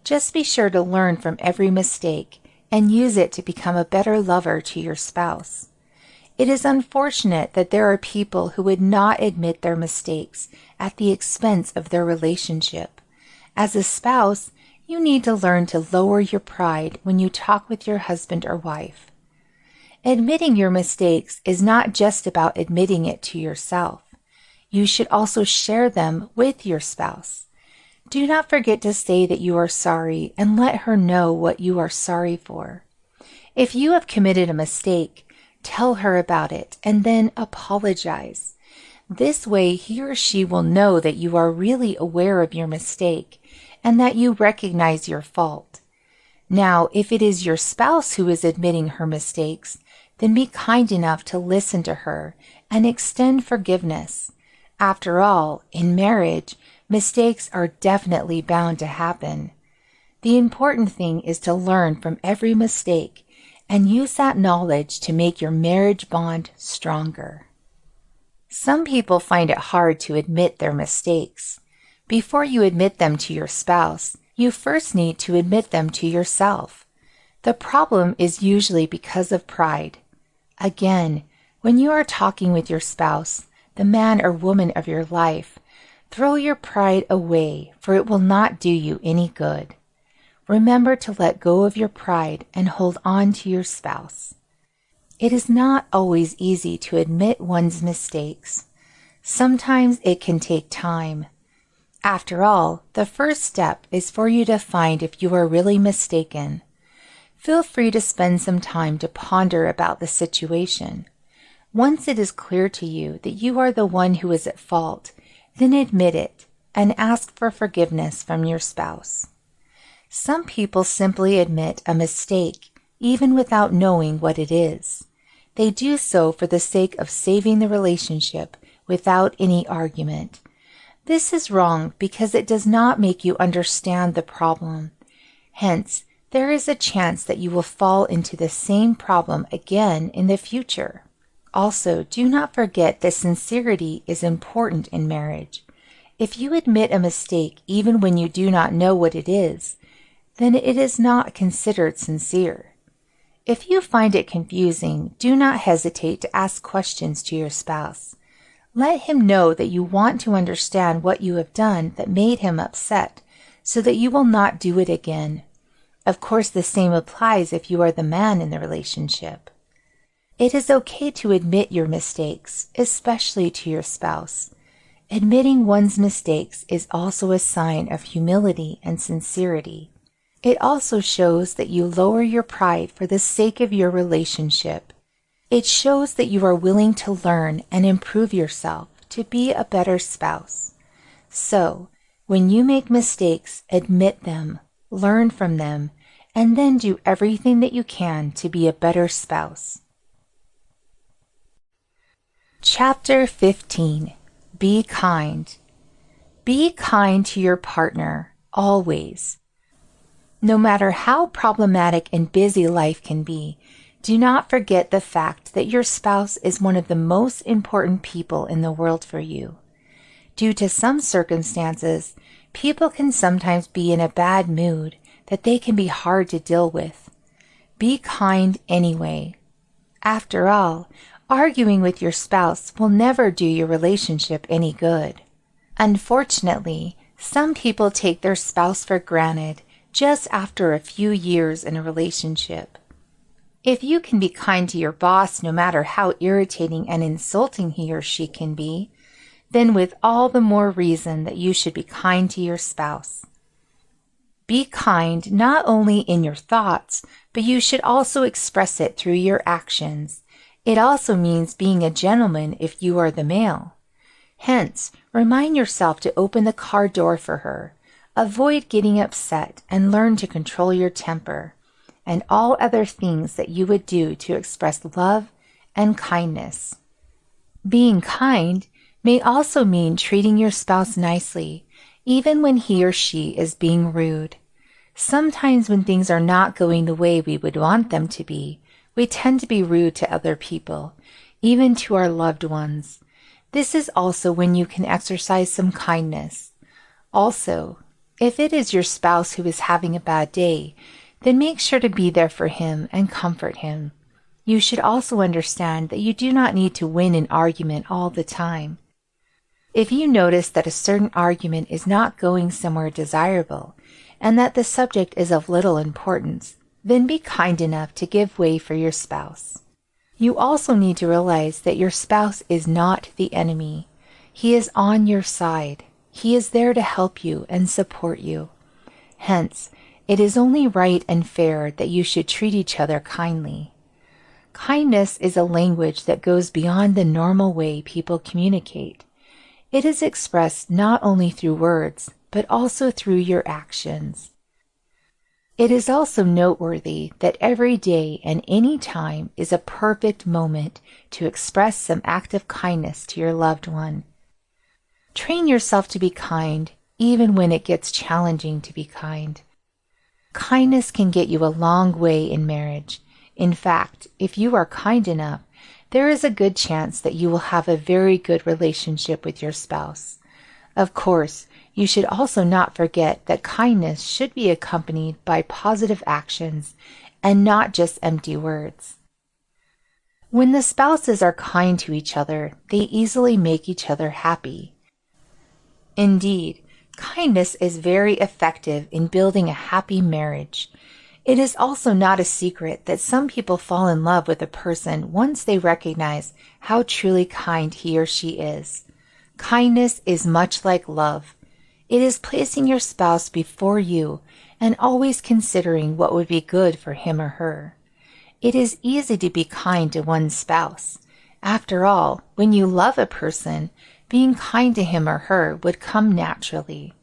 Just be sure to learn from every mistake and use it to become a better lover to your spouse. It is unfortunate that there are people who would not admit their mistakes at the expense of their relationship. As a spouse, you need to learn to lower your pride when you talk with your husband or wife. Admitting your mistakes is not just about admitting it to yourself. You should also share them with your spouse. Do not forget to say that you are sorry and let her know what you are sorry for. If you have committed a mistake, tell her about it and then apologize. This way, he or she will know that you are really aware of your mistake and that you recognize your fault. Now, if it is your spouse who is admitting her mistakes, then be kind enough to listen to her and extend forgiveness. After all, in marriage, mistakes are definitely bound to happen. The important thing is to learn from every mistake and use that knowledge to make your marriage bond stronger. Some people find it hard to admit their mistakes. Before you admit them to your spouse, you first need to admit them to yourself. The problem is usually because of pride. Again, when you are talking with your spouse, the man or woman of your life, throw your pride away, for it will not do you any good. Remember to let go of your pride and hold on to your spouse. It is not always easy to admit one's mistakes. Sometimes it can take time. After all, the first step is for you to find if you are really mistaken. Feel free to spend some time to ponder about the situation. Once it is clear to you that you are the one who is at fault, then admit it and ask for forgiveness from your spouse. Some people simply admit a mistake even without knowing what it is. They do so for the sake of saving the relationship without any argument. This is wrong because it does not make you understand the problem. Hence, there is a chance that you will fall into the same problem again in the future. Also, do not forget that sincerity is important in marriage. If you admit a mistake even when you do not know what it is, then it is not considered sincere. If you find it confusing, do not hesitate to ask questions to your spouse. Let him know that you want to understand what you have done that made him upset, so that you will not do it again. Of course, the same applies if you are the man in the relationship. It is okay to admit your mistakes, especially to your spouse. Admitting one's mistakes is also a sign of humility and sincerity. It also shows that you lower your pride for the sake of your relationship. It shows that you are willing to learn and improve yourself to be a better spouse. So, when you make mistakes, admit them, learn from them, and then do everything that you can to be a better spouse. Chapter 15. Be kind. Be kind to your partner, always. No matter how problematic and busy life can be, do not forget the fact that your spouse is one of the most important people in the world for you. Due to some circumstances, people can sometimes be in a bad mood that they can be hard to deal with. Be kind anyway. After all, arguing with your spouse will never do your relationship any good. Unfortunately, some people take their spouse for granted just after a few years in a relationship. If you can be kind to your boss no matter how irritating and insulting he or she can be, then with all the more reason that you should be kind to your spouse. Be kind not only in your thoughts, but you should also express it through your actions. It also means being a gentleman if you are the male. Hence, remind yourself to open the car door for her. Avoid getting upset and learn to control your temper, and all other things that you would do to express love and kindness. Being kind may also mean treating your spouse nicely, even when he or she is being rude. Sometimes when things are not going the way we would want them to be, we tend to be rude to other people, even to our loved ones. This is also when you can exercise some kindness. Also, if it is your spouse who is having a bad day, then make sure to be there for him and comfort him. You should also understand that you do not need to win an argument all the time. If you notice that a certain argument is not going somewhere desirable, and that the subject is of little importance, then be kind enough to give way for your spouse. You also need to realize that your spouse is not the enemy. He is on your side. He is there to help you and support you. Hence, it is only right and fair that you should treat each other kindly. Kindness is a language that goes beyond the normal way people communicate. It is expressed not only through words, but also through your actions. It is also noteworthy that every day and any time is a perfect moment to express some act of kindness to your loved one. Train yourself to be kind, even when it gets challenging to be kind. Kindness can get you a long way in marriage. In fact, if you are kind enough, there is a good chance that you will have a very good relationship with your spouse. Of course, you should also not forget that kindness should be accompanied by positive actions and not just empty words. When the spouses are kind to each other, they easily make each other happy. Indeed, kindness is very effective in building a happy marriage. It is also not a secret that some people fall in love with a person once they recognize how truly kind he or she is. Kindness is much like love. It is placing your spouse before you and always considering what would be good for him or her. It is easy to be kind to one's spouse, After all, when you love a person, being kind to him or her would come naturally.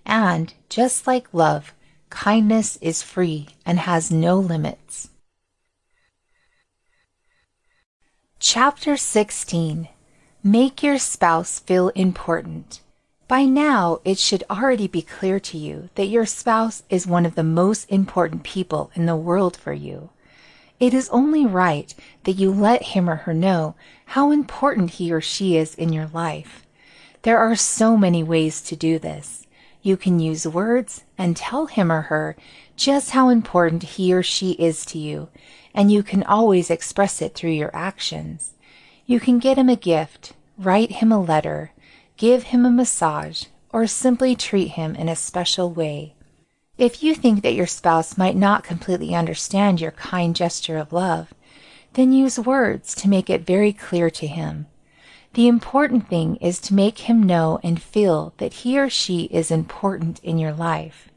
And, just like love, kindness is free and has no limits. Chapter 16. Make your spouse feel important. By now, it should already be clear to you that your spouse is one of the most important people in the world for you. It is only right that you let him or her know how important he or she is in your life. There are so many ways to do this. You can use words and tell him or her just how important he or she is to you, and you can always express it through your actions. You can get him a gift, write him a letter, give him a massage, or simply treat him in a special way. If you think that your spouse might not completely understand your kind gesture of love, then use words to make it very clear to him. The important thing is to make him know and feel that he or she is important in your life.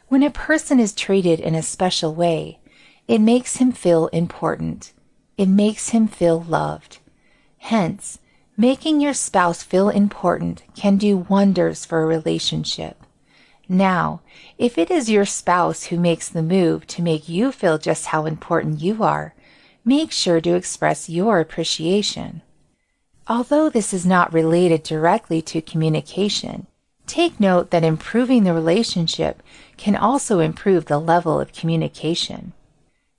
When a person is treated in a special way, it makes him feel important. It makes him feel loved. Hence, making your spouse feel important can do wonders for a relationship. Now, if it is your spouse who makes the move to make you feel just how important you are, make sure to express your appreciation. Although this is not related directly to communication, take note that improving the relationship can also improve the level of communication.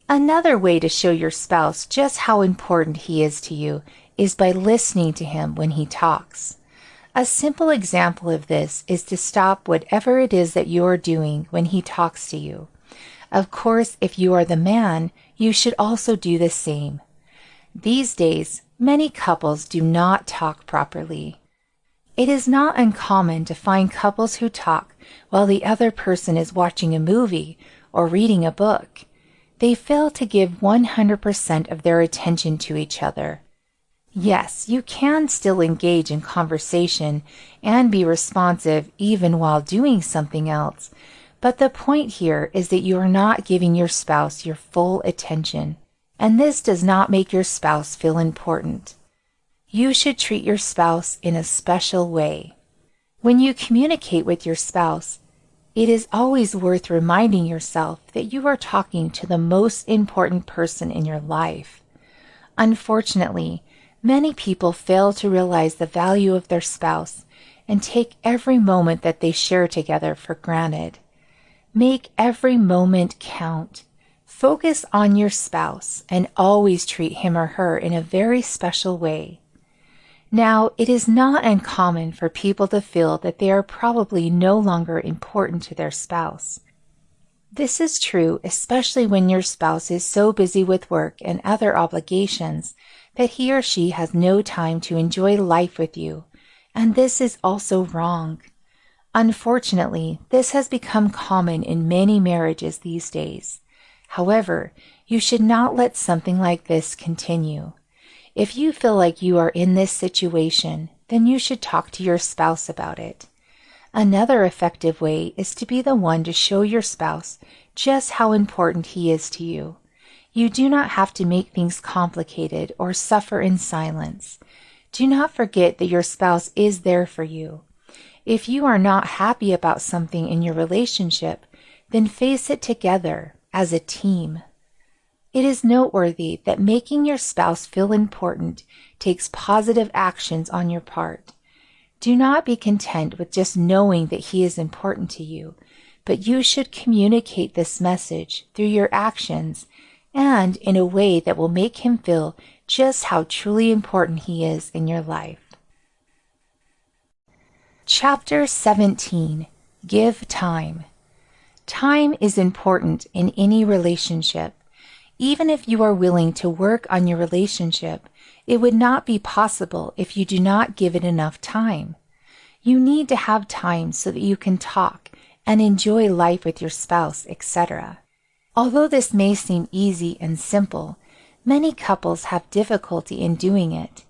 Another way to show your spouse just how important he is to you is by listening to him when he talks. A simple example of this is to stop whatever it is that you are doing when he talks to you. Of course, if you are the man, you should also do the same. These days, many couples do not talk properly. It is not uncommon to find couples who talk while the other person is watching a movie or reading a book. They fail to give 100% of their attention to each other. Yes, you can still engage in conversation and be responsive even while doing something else, but the point here is that you are not giving your spouse your full attention, and this does not make your spouse feel important. You should treat your spouse in a special way. When you communicate with your spouse, it is always worth reminding yourself that you are talking to the most important person in your life. Unfortunately, many people fail to realize the value of their spouse and take every moment that they share together for granted. Make every moment count. Focus on your spouse and always treat him or her in a very special way. Now, it is not uncommon for people to feel that they are probably no longer important to their spouse. This is true especially when your spouse is so busy with work and other obligations that he or she has no time to enjoy life with you, and this is also wrong. Unfortunately, this has become common in many marriages these days. However, you should not let something like this continue. If you feel like you are in this situation, then you should talk to your spouse about it. Another effective way is to be the one to show your spouse just how important he is to you. You do not have to make things complicated or suffer in silence. Do not forget that your spouse is there for you. If you are not happy about something in your relationship, then face it together as a team. It is noteworthy that making your spouse feel important takes positive actions on your part. Do not be content with just knowing that he is important to you, but you should communicate this message through your actions and in a way that will make him feel just how truly important he is in your life. Chapter 17. Give time. Time is important in any relationship. Even if you are willing to work on your relationship, it would not be possible if you do not give it enough time. You need to have time so that you can talk and enjoy life with your spouse, etc. Although this may seem easy and simple, many couples have difficulty in doing it.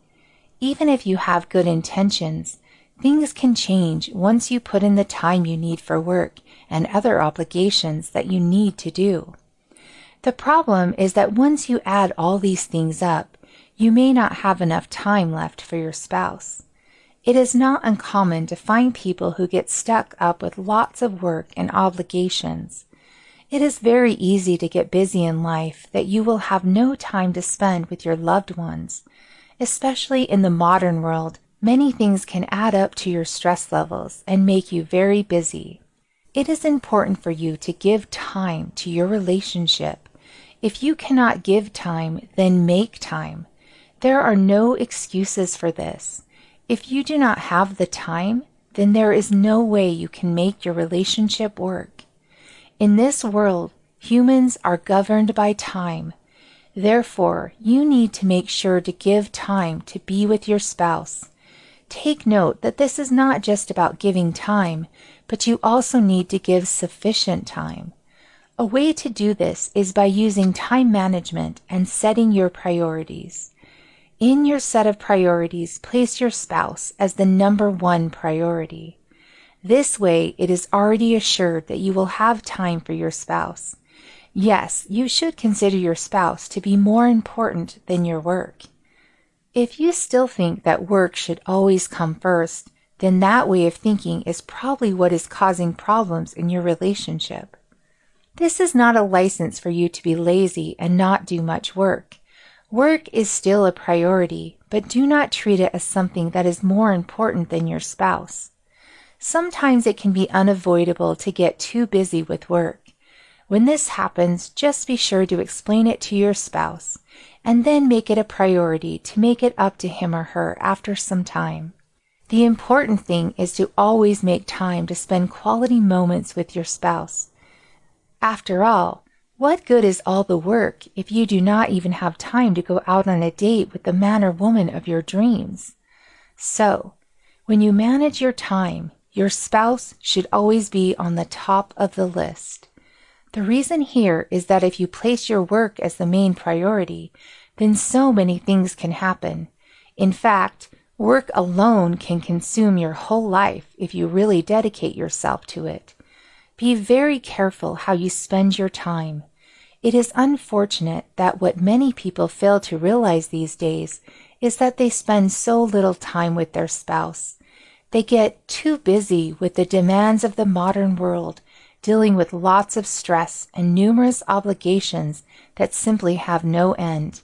Even if you have good intentions, things can change once you put in the time you need for work and other obligations that you need to do. The problem is that once you add all these things up, you may not have enough time left for your spouse. It is not uncommon to find people who get stuck up with lots of work and obligations. It is very easy to get busy in life that you will have no time to spend with your loved ones. Especially in the modern world, many things can add up to your stress levels and make you very busy. It is important for you to give time to your relationship. If you cannot give time, then make time. There are no excuses for this. If you do not have the time, then there is no way you can make your relationship work. In this world, humans are governed by time. Therefore, you need to make sure to give time to be with your spouse. Take note that this is not just about giving time, but you also need to give sufficient time. A way to do this is by using time management and setting your priorities. In your set of priorities, place your spouse as the number one priority. This way, it is already assured that you will have time for your spouse. Yes, you should consider your spouse to be more important than your work. If you still think that work should always come first, then that way of thinking is probably what is causing problems in your relationship. This is not a license for you to be lazy and not do much work. Work is still a priority, but do not treat it as something that is more important than your spouse. Sometimes it can be unavoidable to get too busy with work. When this happens, just be sure to explain it to your spouse, and then make it a priority to make it up to him or her after some time. The important thing is to always make time to spend quality moments with your spouse. After all, what good is all the work if you do not even have time to go out on a date with the man or woman of your dreams? So, when you manage your time, your spouse should always be on the top of the list. The reason here is that if you place your work as the main priority, then so many things can happen. In fact, work alone can consume your whole life if you really dedicate yourself to it. Be very careful how you spend your time. It is unfortunate that what many people fail to realize these days is that they spend so little time with their spouse. They get too busy with the demands of the modern world, dealing with lots of stress and numerous obligations that simply have no end.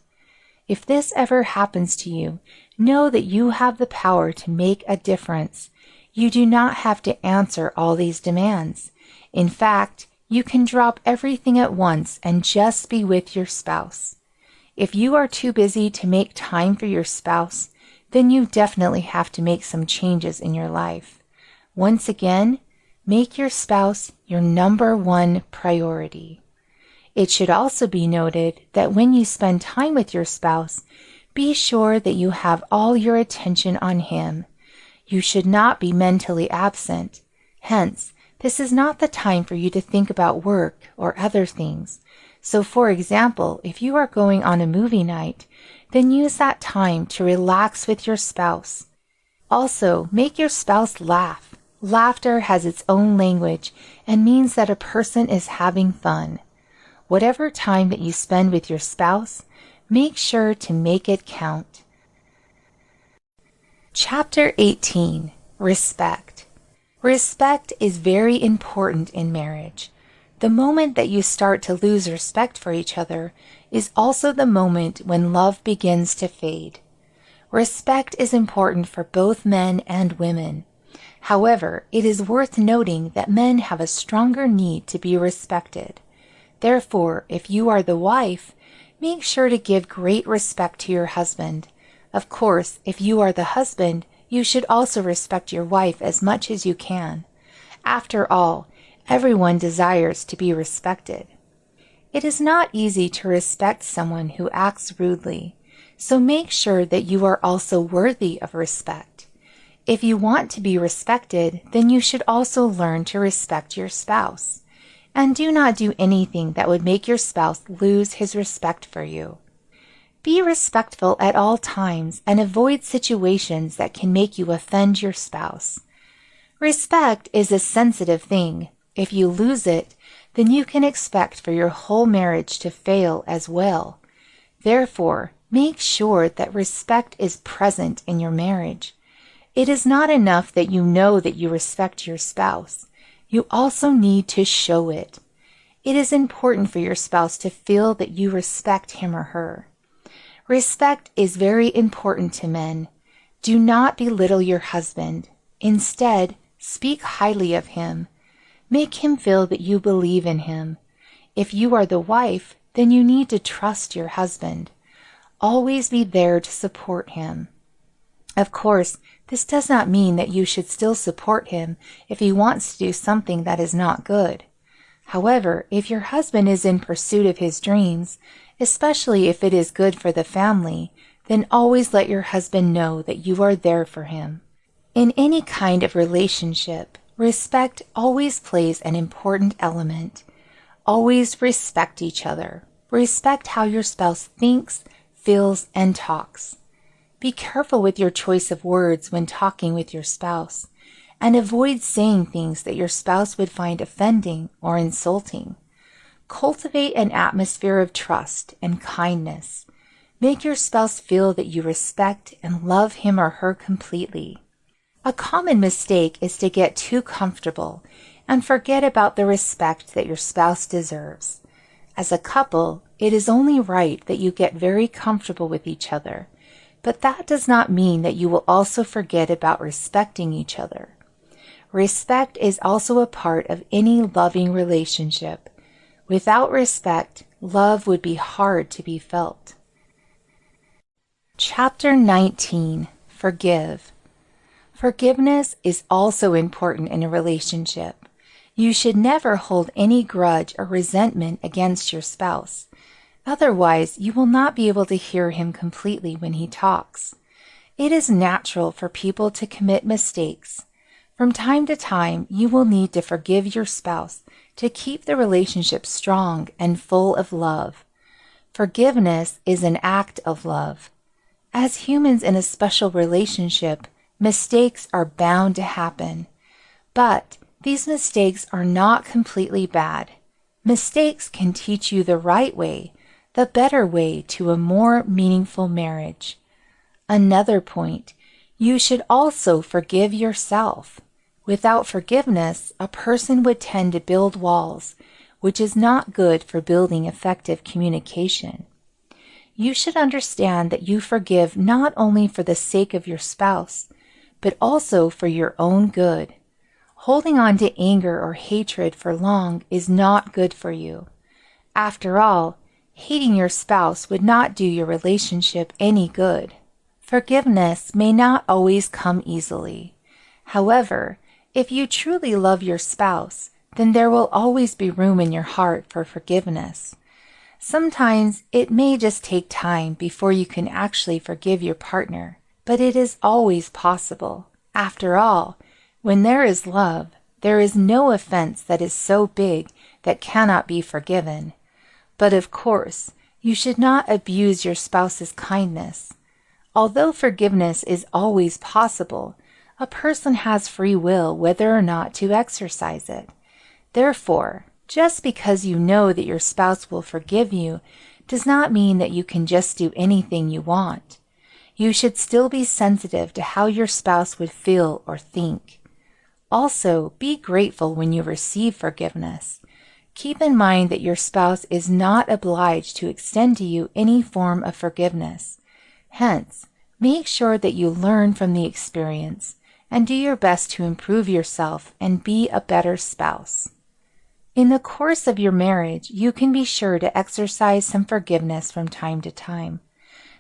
If this ever happens to you, know that you have the power to make a difference. You do not have to answer all these demands. In fact, you can drop everything at once and just be with your spouse. If you are too busy to make time for your spouse, then you definitely have to make some changes in your life. Once again, make your spouse your number one priority. It should also be noted that when you spend time with your spouse, be sure that you have all your attention on him. You should not be mentally absent. Hence, this is not the time for you to think about work or other things. So, for example, if you are going on a movie night, then use that time to relax with your spouse. Also, make your spouse laugh. Laughter has its own language and means that a person is having fun. Whatever time that you spend with your spouse, make sure to make it count. Chapter 18. Respect. Respect is very important in marriage. The moment that you start to lose respect for each other is also the moment when love begins to fade. Respect is important for both men and women. However, it is worth noting that men have a stronger need to be respected. Therefore, if you are the wife, make sure to give great respect to your husband. Of course, if you are the husband, you should also respect your wife as much as you can. After all, everyone desires to be respected. It is not easy to respect someone who acts rudely, so make sure that you are also worthy of respect. If you want to be respected, then you should also learn to respect your spouse. And do not do anything that would make your spouse lose his respect for you. Be respectful at all times and avoid situations that can make you offend your spouse. Respect is a sensitive thing. If you lose it, then you can expect for your whole marriage to fail as well. Therefore, Make sure that respect is present in your marriage. It is not enough that you know that you respect your spouse. You also need to show it. It is important for your spouse to feel that you respect him or her. Respect is very important to men. Do not belittle your husband. Instead, speak highly of him. Make him feel that you believe in him. If you are the wife, then you need to trust your husband. Always be there to support him. Of course, this does not mean that you should still support him if he wants to do something that is not good. However, if your husband is in pursuit of his dreams, especially if it is good for the family, then always let your husband know that you are there for him. In any kind of relationship, respect always plays an important element. Always respect each other. Respect how your spouse thinks, feels, and talks. Be careful with your choice of words when talking with your spouse, and avoid saying things that your spouse would find offending or insulting. Cultivate an atmosphere of trust and kindness. Make your spouse feel that you respect and love him or her completely. A common mistake is to get too comfortable and forget about the respect that your spouse deserves. As a couple, it is only right that you get very comfortable with each other, but that does not mean that you will also forget about respecting each other. Respect is also a part of any loving relationship. Without respect, love would be hard to be felt. Chapter 19. Forgive. Forgiveness is also important in a relationship. You should never hold any grudge or resentment against your spouse. Otherwise, you will not be able to hear him completely when he talks. It is natural for people to commit mistakes. From time to time, you will need to forgive your spouse to keep the relationship strong and full of love. Forgiveness is an act of love. As humans in a special relationship, mistakes are bound to happen. But these mistakes are not completely bad. Mistakes can teach you the right way, the better way to a more meaningful marriage. Another point, you should also forgive yourself. Without forgiveness, a person would tend to build walls, which is not good for building effective communication. You should understand that you forgive not only for the sake of your spouse, but also for your own good. Holding on to anger or hatred for long is not good for you. After all, hating your spouse would not do your relationship any good. Forgiveness may not always come easily. However, if you truly love your spouse, then there will always be room in your heart for forgiveness. Sometimes it may just take time before you can actually forgive your partner, but it is always possible. After all, when there is love, there is no offense that is so big that cannot be forgiven. But of course, you should not abuse your spouse's kindness. Although forgiveness is always possible, a person has free will whether or not to exercise it. Therefore, just because you know that your spouse will forgive you does not mean that you can just do anything you want. You should still be sensitive to how your spouse would feel or think. Also, be grateful when you receive forgiveness. Keep in mind that your spouse is not obliged to extend to you any form of forgiveness. Hence, make sure that you learn from the experience and do your best to improve yourself and be a better spouse. In the course of your marriage, you can be sure to exercise some forgiveness from time to time.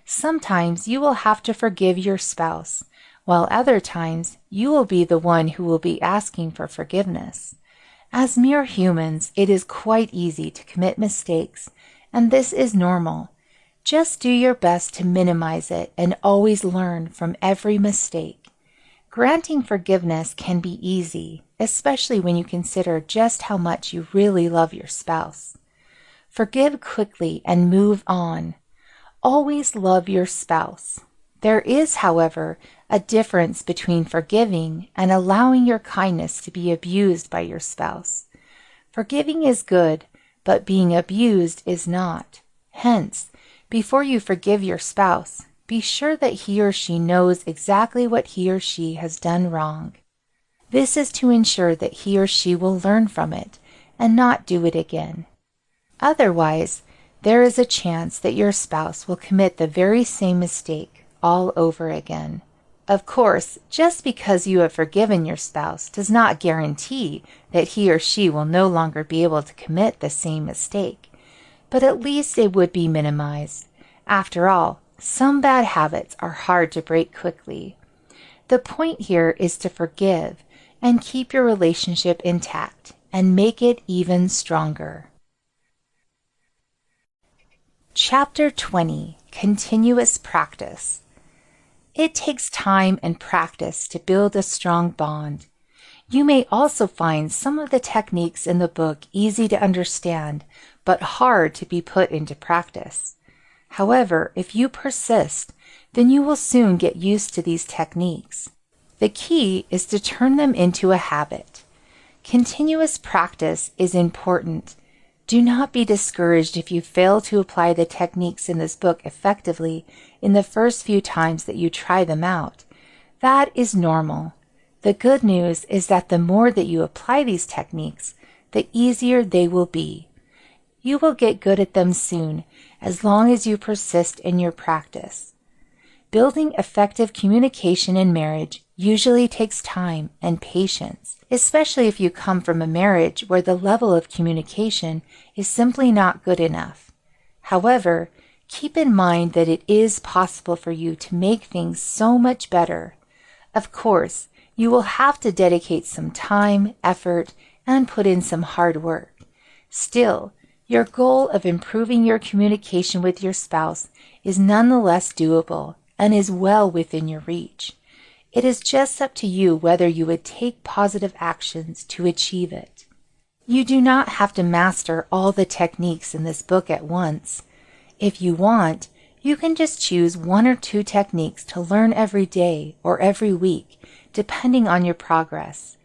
Sometimes you will have to forgive your spouse, while other times you will be the one who will be asking for forgiveness. As mere humans, it is quite easy to commit mistakes, and this is normal. Just do your best to minimize it and always learn from every mistake. Granting forgiveness can be easy, especially when you consider just how much you really love your spouse. Forgive quickly and move on. Always love your spouse. There is, however, a difference between forgiving and allowing your kindness to be abused by your spouse. Forgiving is good, but being abused is not. Hence, Before you forgive your spouse, be sure that he or she knows exactly what he or she has done wrong. This is to ensure that he or she will learn from it and not do it again. Otherwise, there is a chance that your spouse will commit the very same mistake all over again. Of course, just because you have forgiven your spouse does not guarantee that he or she will no longer be able to commit the same mistake, but at least it would be minimized. After all, some bad habits are hard to break quickly. The point here is to forgive and keep your relationship intact and make it even stronger. Chapter 20: Continuous Practice. It takes time and practice to build a strong bond. You may also find some of the techniques in the book easy to understand, but hard to be put into practice. However, if you persist, then you will soon get used to these techniques. The key is to turn them into a habit. Continuous practice is important. Do not be discouraged if you fail to apply the techniques in this book effectively in the first few times that you try them out. That is normal. The good news is that the more that you apply these techniques, the easier they will be. You will get good at them soon, as long as you persist in your practice. Building effective communication in marriage usually takes time and patience, especially if you come from a marriage where the level of communication is simply not good enough. However, keep in mind that it is possible for you to make things so much better. Of course, you will have to dedicate some time, effort, and put in some hard work. Still, your goal of improving your communication with your spouse is nonetheless doable and is well within your reach. It is just up to you whether you would take positive actions to achieve it. You do not have to master all the techniques in this book at once. If you want, you can just choose 1 or 2 techniques to learn every day or every week, depending on your progress.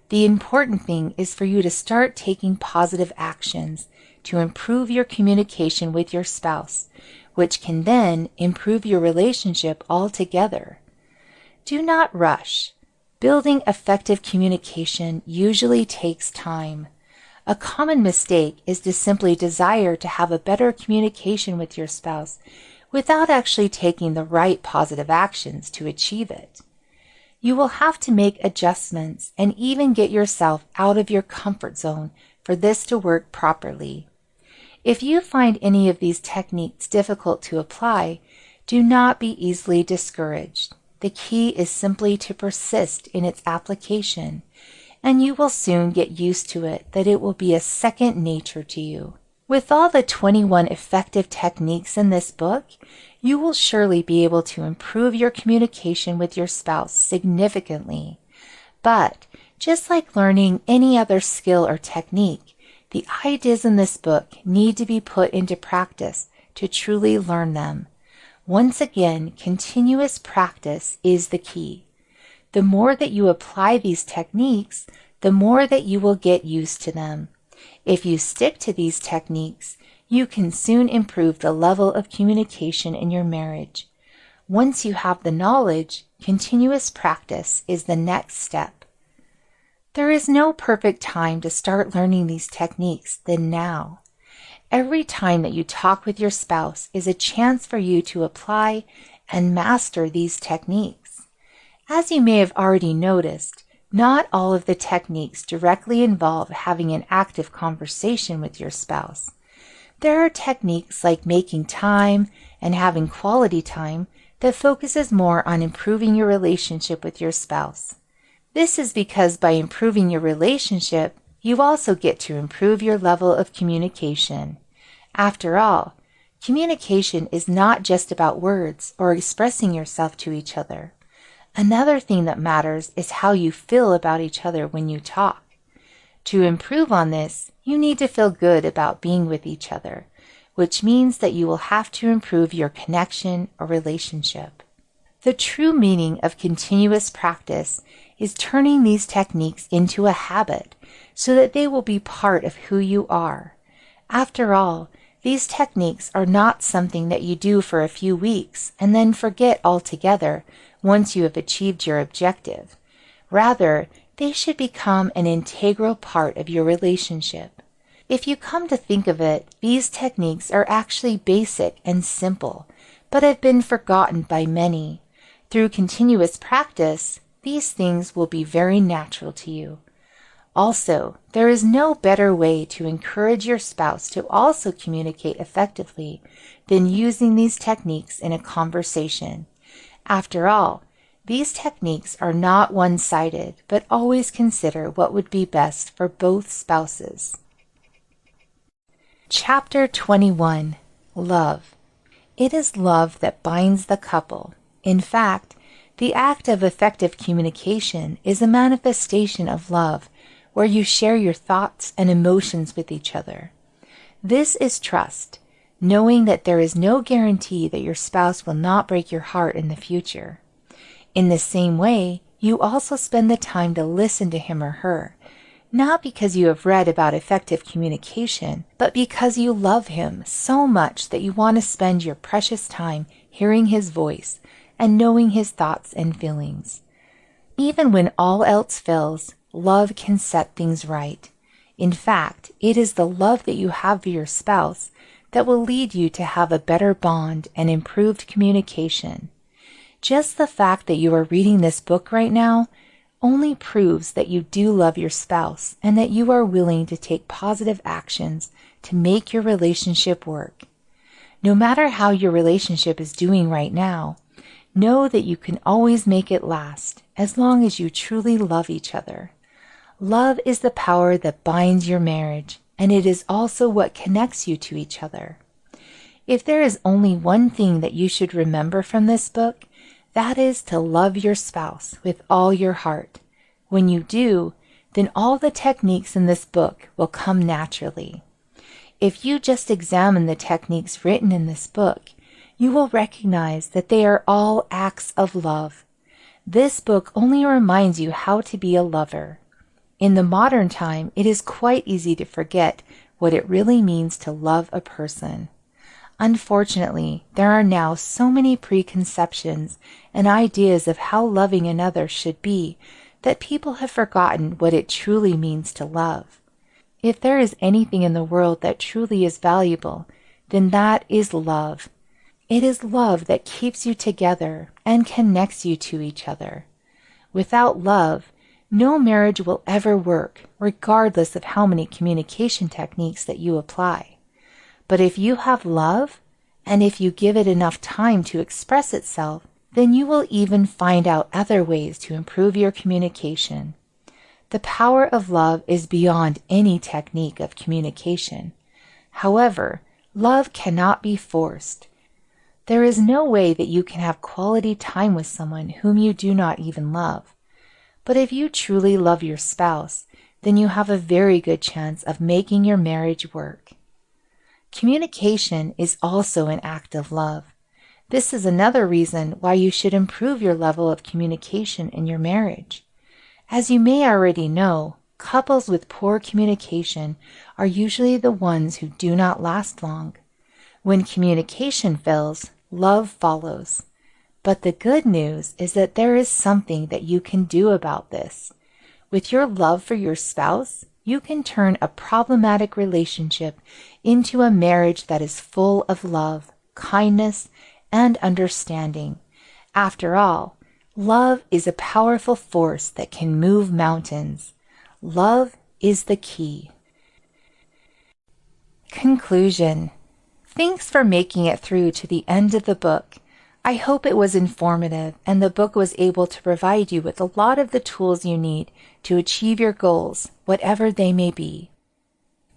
The important thing is for you to start taking positive actions to improve your communication with your spouse, which can then improve your relationship altogether. Do not rush. Building effective communication usually takes time. A common mistake is to simply desire to have a better communication with your spouse without actually taking the right positive actions to achieve it. You will have to make adjustments and even get yourself out of your comfort zone for this to work properly. If you find any of these techniques difficult to apply, do not be easily discouraged. The key is simply to persist in its application, and you will soon get used to it, that it will be a second nature to you. With all the 21 effective techniques in this book, you will surely be able to improve your communication with your spouse significantly. But, just like learning any other skill or technique, the ideas in this book need to be put into practice to truly learn them. Once again, continuous practice is the key. The more that you apply these techniques, the more that you will get used to them. If you stick to these techniques, you can soon improve the level of communication in your marriage. Once you have the knowledge, continuous practice is the next step. There is no perfect time to start learning these techniques than now. Every time that you talk with your spouse is a chance for you to apply and master these techniques. As you may have already noticed, not all of the techniques directly involve having an active conversation with your spouse. There are techniques like making time and having quality time that focuses more on improving your relationship with your spouse. This is because by improving your relationship, you also get to improve your level of communication. After all, communication is not just about words or expressing yourself to each other. Another thing that matters is how you feel about each other when you talk. To improve on this, you need to feel good about being with each other, which means that you will have to improve your connection or relationship. The true meaning of continuous practice is turning these techniques into a habit so that they will be part of who you are. After all, These techniques are not something that you do for a few weeks and then forget altogether once you have achieved your objective. Rather, they should become an integral part of your relationship. If you come to think of it, these techniques are actually basic and simple, but have been forgotten by many. Through continuous practice, these things will be very natural to you. Also, there is no better way to encourage your spouse to also communicate effectively than using these techniques in a conversation. After all, these techniques are not one-sided, but always consider what would be best for both spouses. Chapter 21. Love. It is love that binds the couple. In fact, the act of effective communication is a manifestation of love, where you share your thoughts and emotions with each other. This is trust, knowing that there is no guarantee that your spouse will not break your heart in the future. In the same way, you also spend the time to listen to him or her, not because you have read about effective communication, but because you love him so much that you want to spend your precious time hearing his voice and knowing his thoughts and feelings. Even when all else fails, love can set things right. In fact, it is the love that you have for your spouse that will lead you to have a better bond and improved communication. Just the fact that you are reading this book right now only proves that you do love your spouse and that you are willing to take positive actions to make your relationship work. No matter how your relationship is doing right now, know that you can always make it last as long as you truly love each other. Love is the power that binds your marriage, and it is also what connects you to each other. If there is only one thing that you should remember from this book, that is to love your spouse with all your heart. When you do, then all the techniques in this book will come naturally. If you just examine the techniques written in this book, you will recognize that they are all acts of love. This book only reminds you how to be a lover. In the modern time, it is quite easy to forget what it really means to love a person. Unfortunately, there are now so many preconceptions and ideas of how loving another should be that people have forgotten what it truly means to love. If there is anything in the world that truly is valuable, then that is love. It is love that keeps you together and connects you to each other. Without love, no marriage will ever work, regardless of how many communication techniques that you apply. But if you have love, and if you give it enough time to express itself, then you will even find out other ways to improve your communication. The power of love is beyond any technique of communication. However, love cannot be forced. There is no way that you can have quality time with someone whom you do not even love. But if you truly love your spouse, then you have a very good chance of making your marriage work. Communication is also an act of love. This is another reason why you should improve your level of communication in your marriage. As you may already know, couples with poor communication are usually the ones who do not last long. When communication fails, love follows. But the good news is that there is something that you can do about this. With your love for your spouse, you can turn a problematic relationship into a marriage that is full of love, kindness, and understanding. After all, love is a powerful force that can move mountains. Love is the key. Conclusion. Thanks for making it through to the end of the book. I hope it was informative and the book was able to provide you with a lot of the tools you need to achieve your goals, whatever they may be.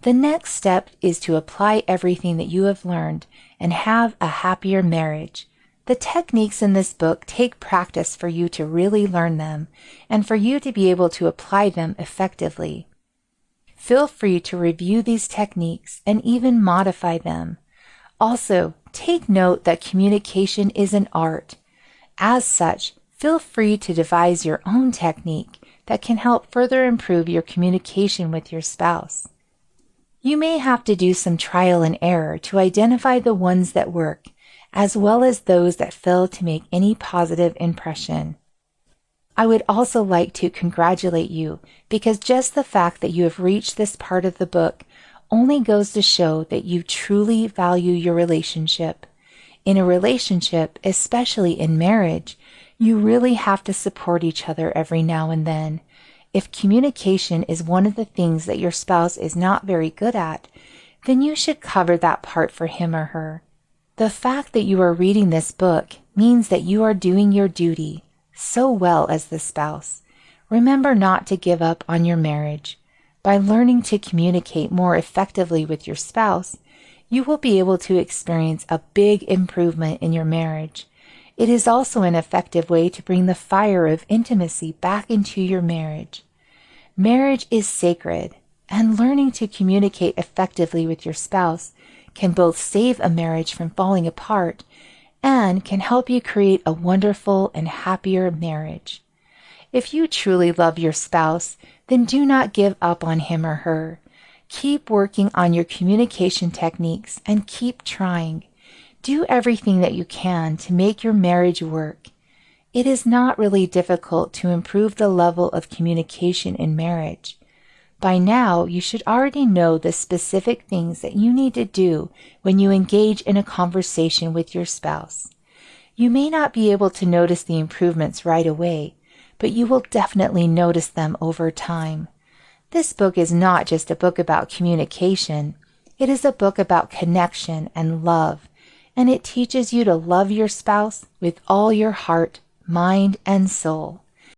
The next step is to apply everything that you have learned and have a happier marriage. The techniques in this book take practice for you to really learn them and for you to be able to apply them effectively. Feel free to review these techniques and even modify them. Also, take note that communication is an art. As such, feel free to devise your own technique that can help further improve your communication with your spouse. You may have to do some trial and error to identify the ones that work, as well as those that fail to make any positive impression. I would also like to congratulate you because just the fact that you have reached this part of the book only goes to show that you truly value your relationship. In a relationship, especially in marriage, you really have to support each other every now and then. If communication is one of the things that your spouse is not very good at, then you should cover that part for him or her. The fact that you are reading this book means that you are doing your duty so well as the spouse. Remember not to give up on your marriage. By learning to communicate more effectively with your spouse, you will be able to experience a big improvement in your marriage. It is also an effective way to bring the fire of intimacy back into your marriage. Marriage is sacred, and learning to communicate effectively with your spouse can both save a marriage from falling apart and can help you create a wonderful and happier marriage. If you truly love your spouse, then do not give up on him or her. Keep working on your communication techniques and keep trying. Do everything that you can to make your marriage work. It is not really difficult to improve the level of communication in marriage. By now, you should already know the specific things that you need to do when you engage in a conversation with your spouse. You may not be able to notice the improvements right away, but you will definitely notice them over time. This book is not just a book about communication. It is a book about connection and love, and it teaches you to love your spouse with all your heart, mind, and soul.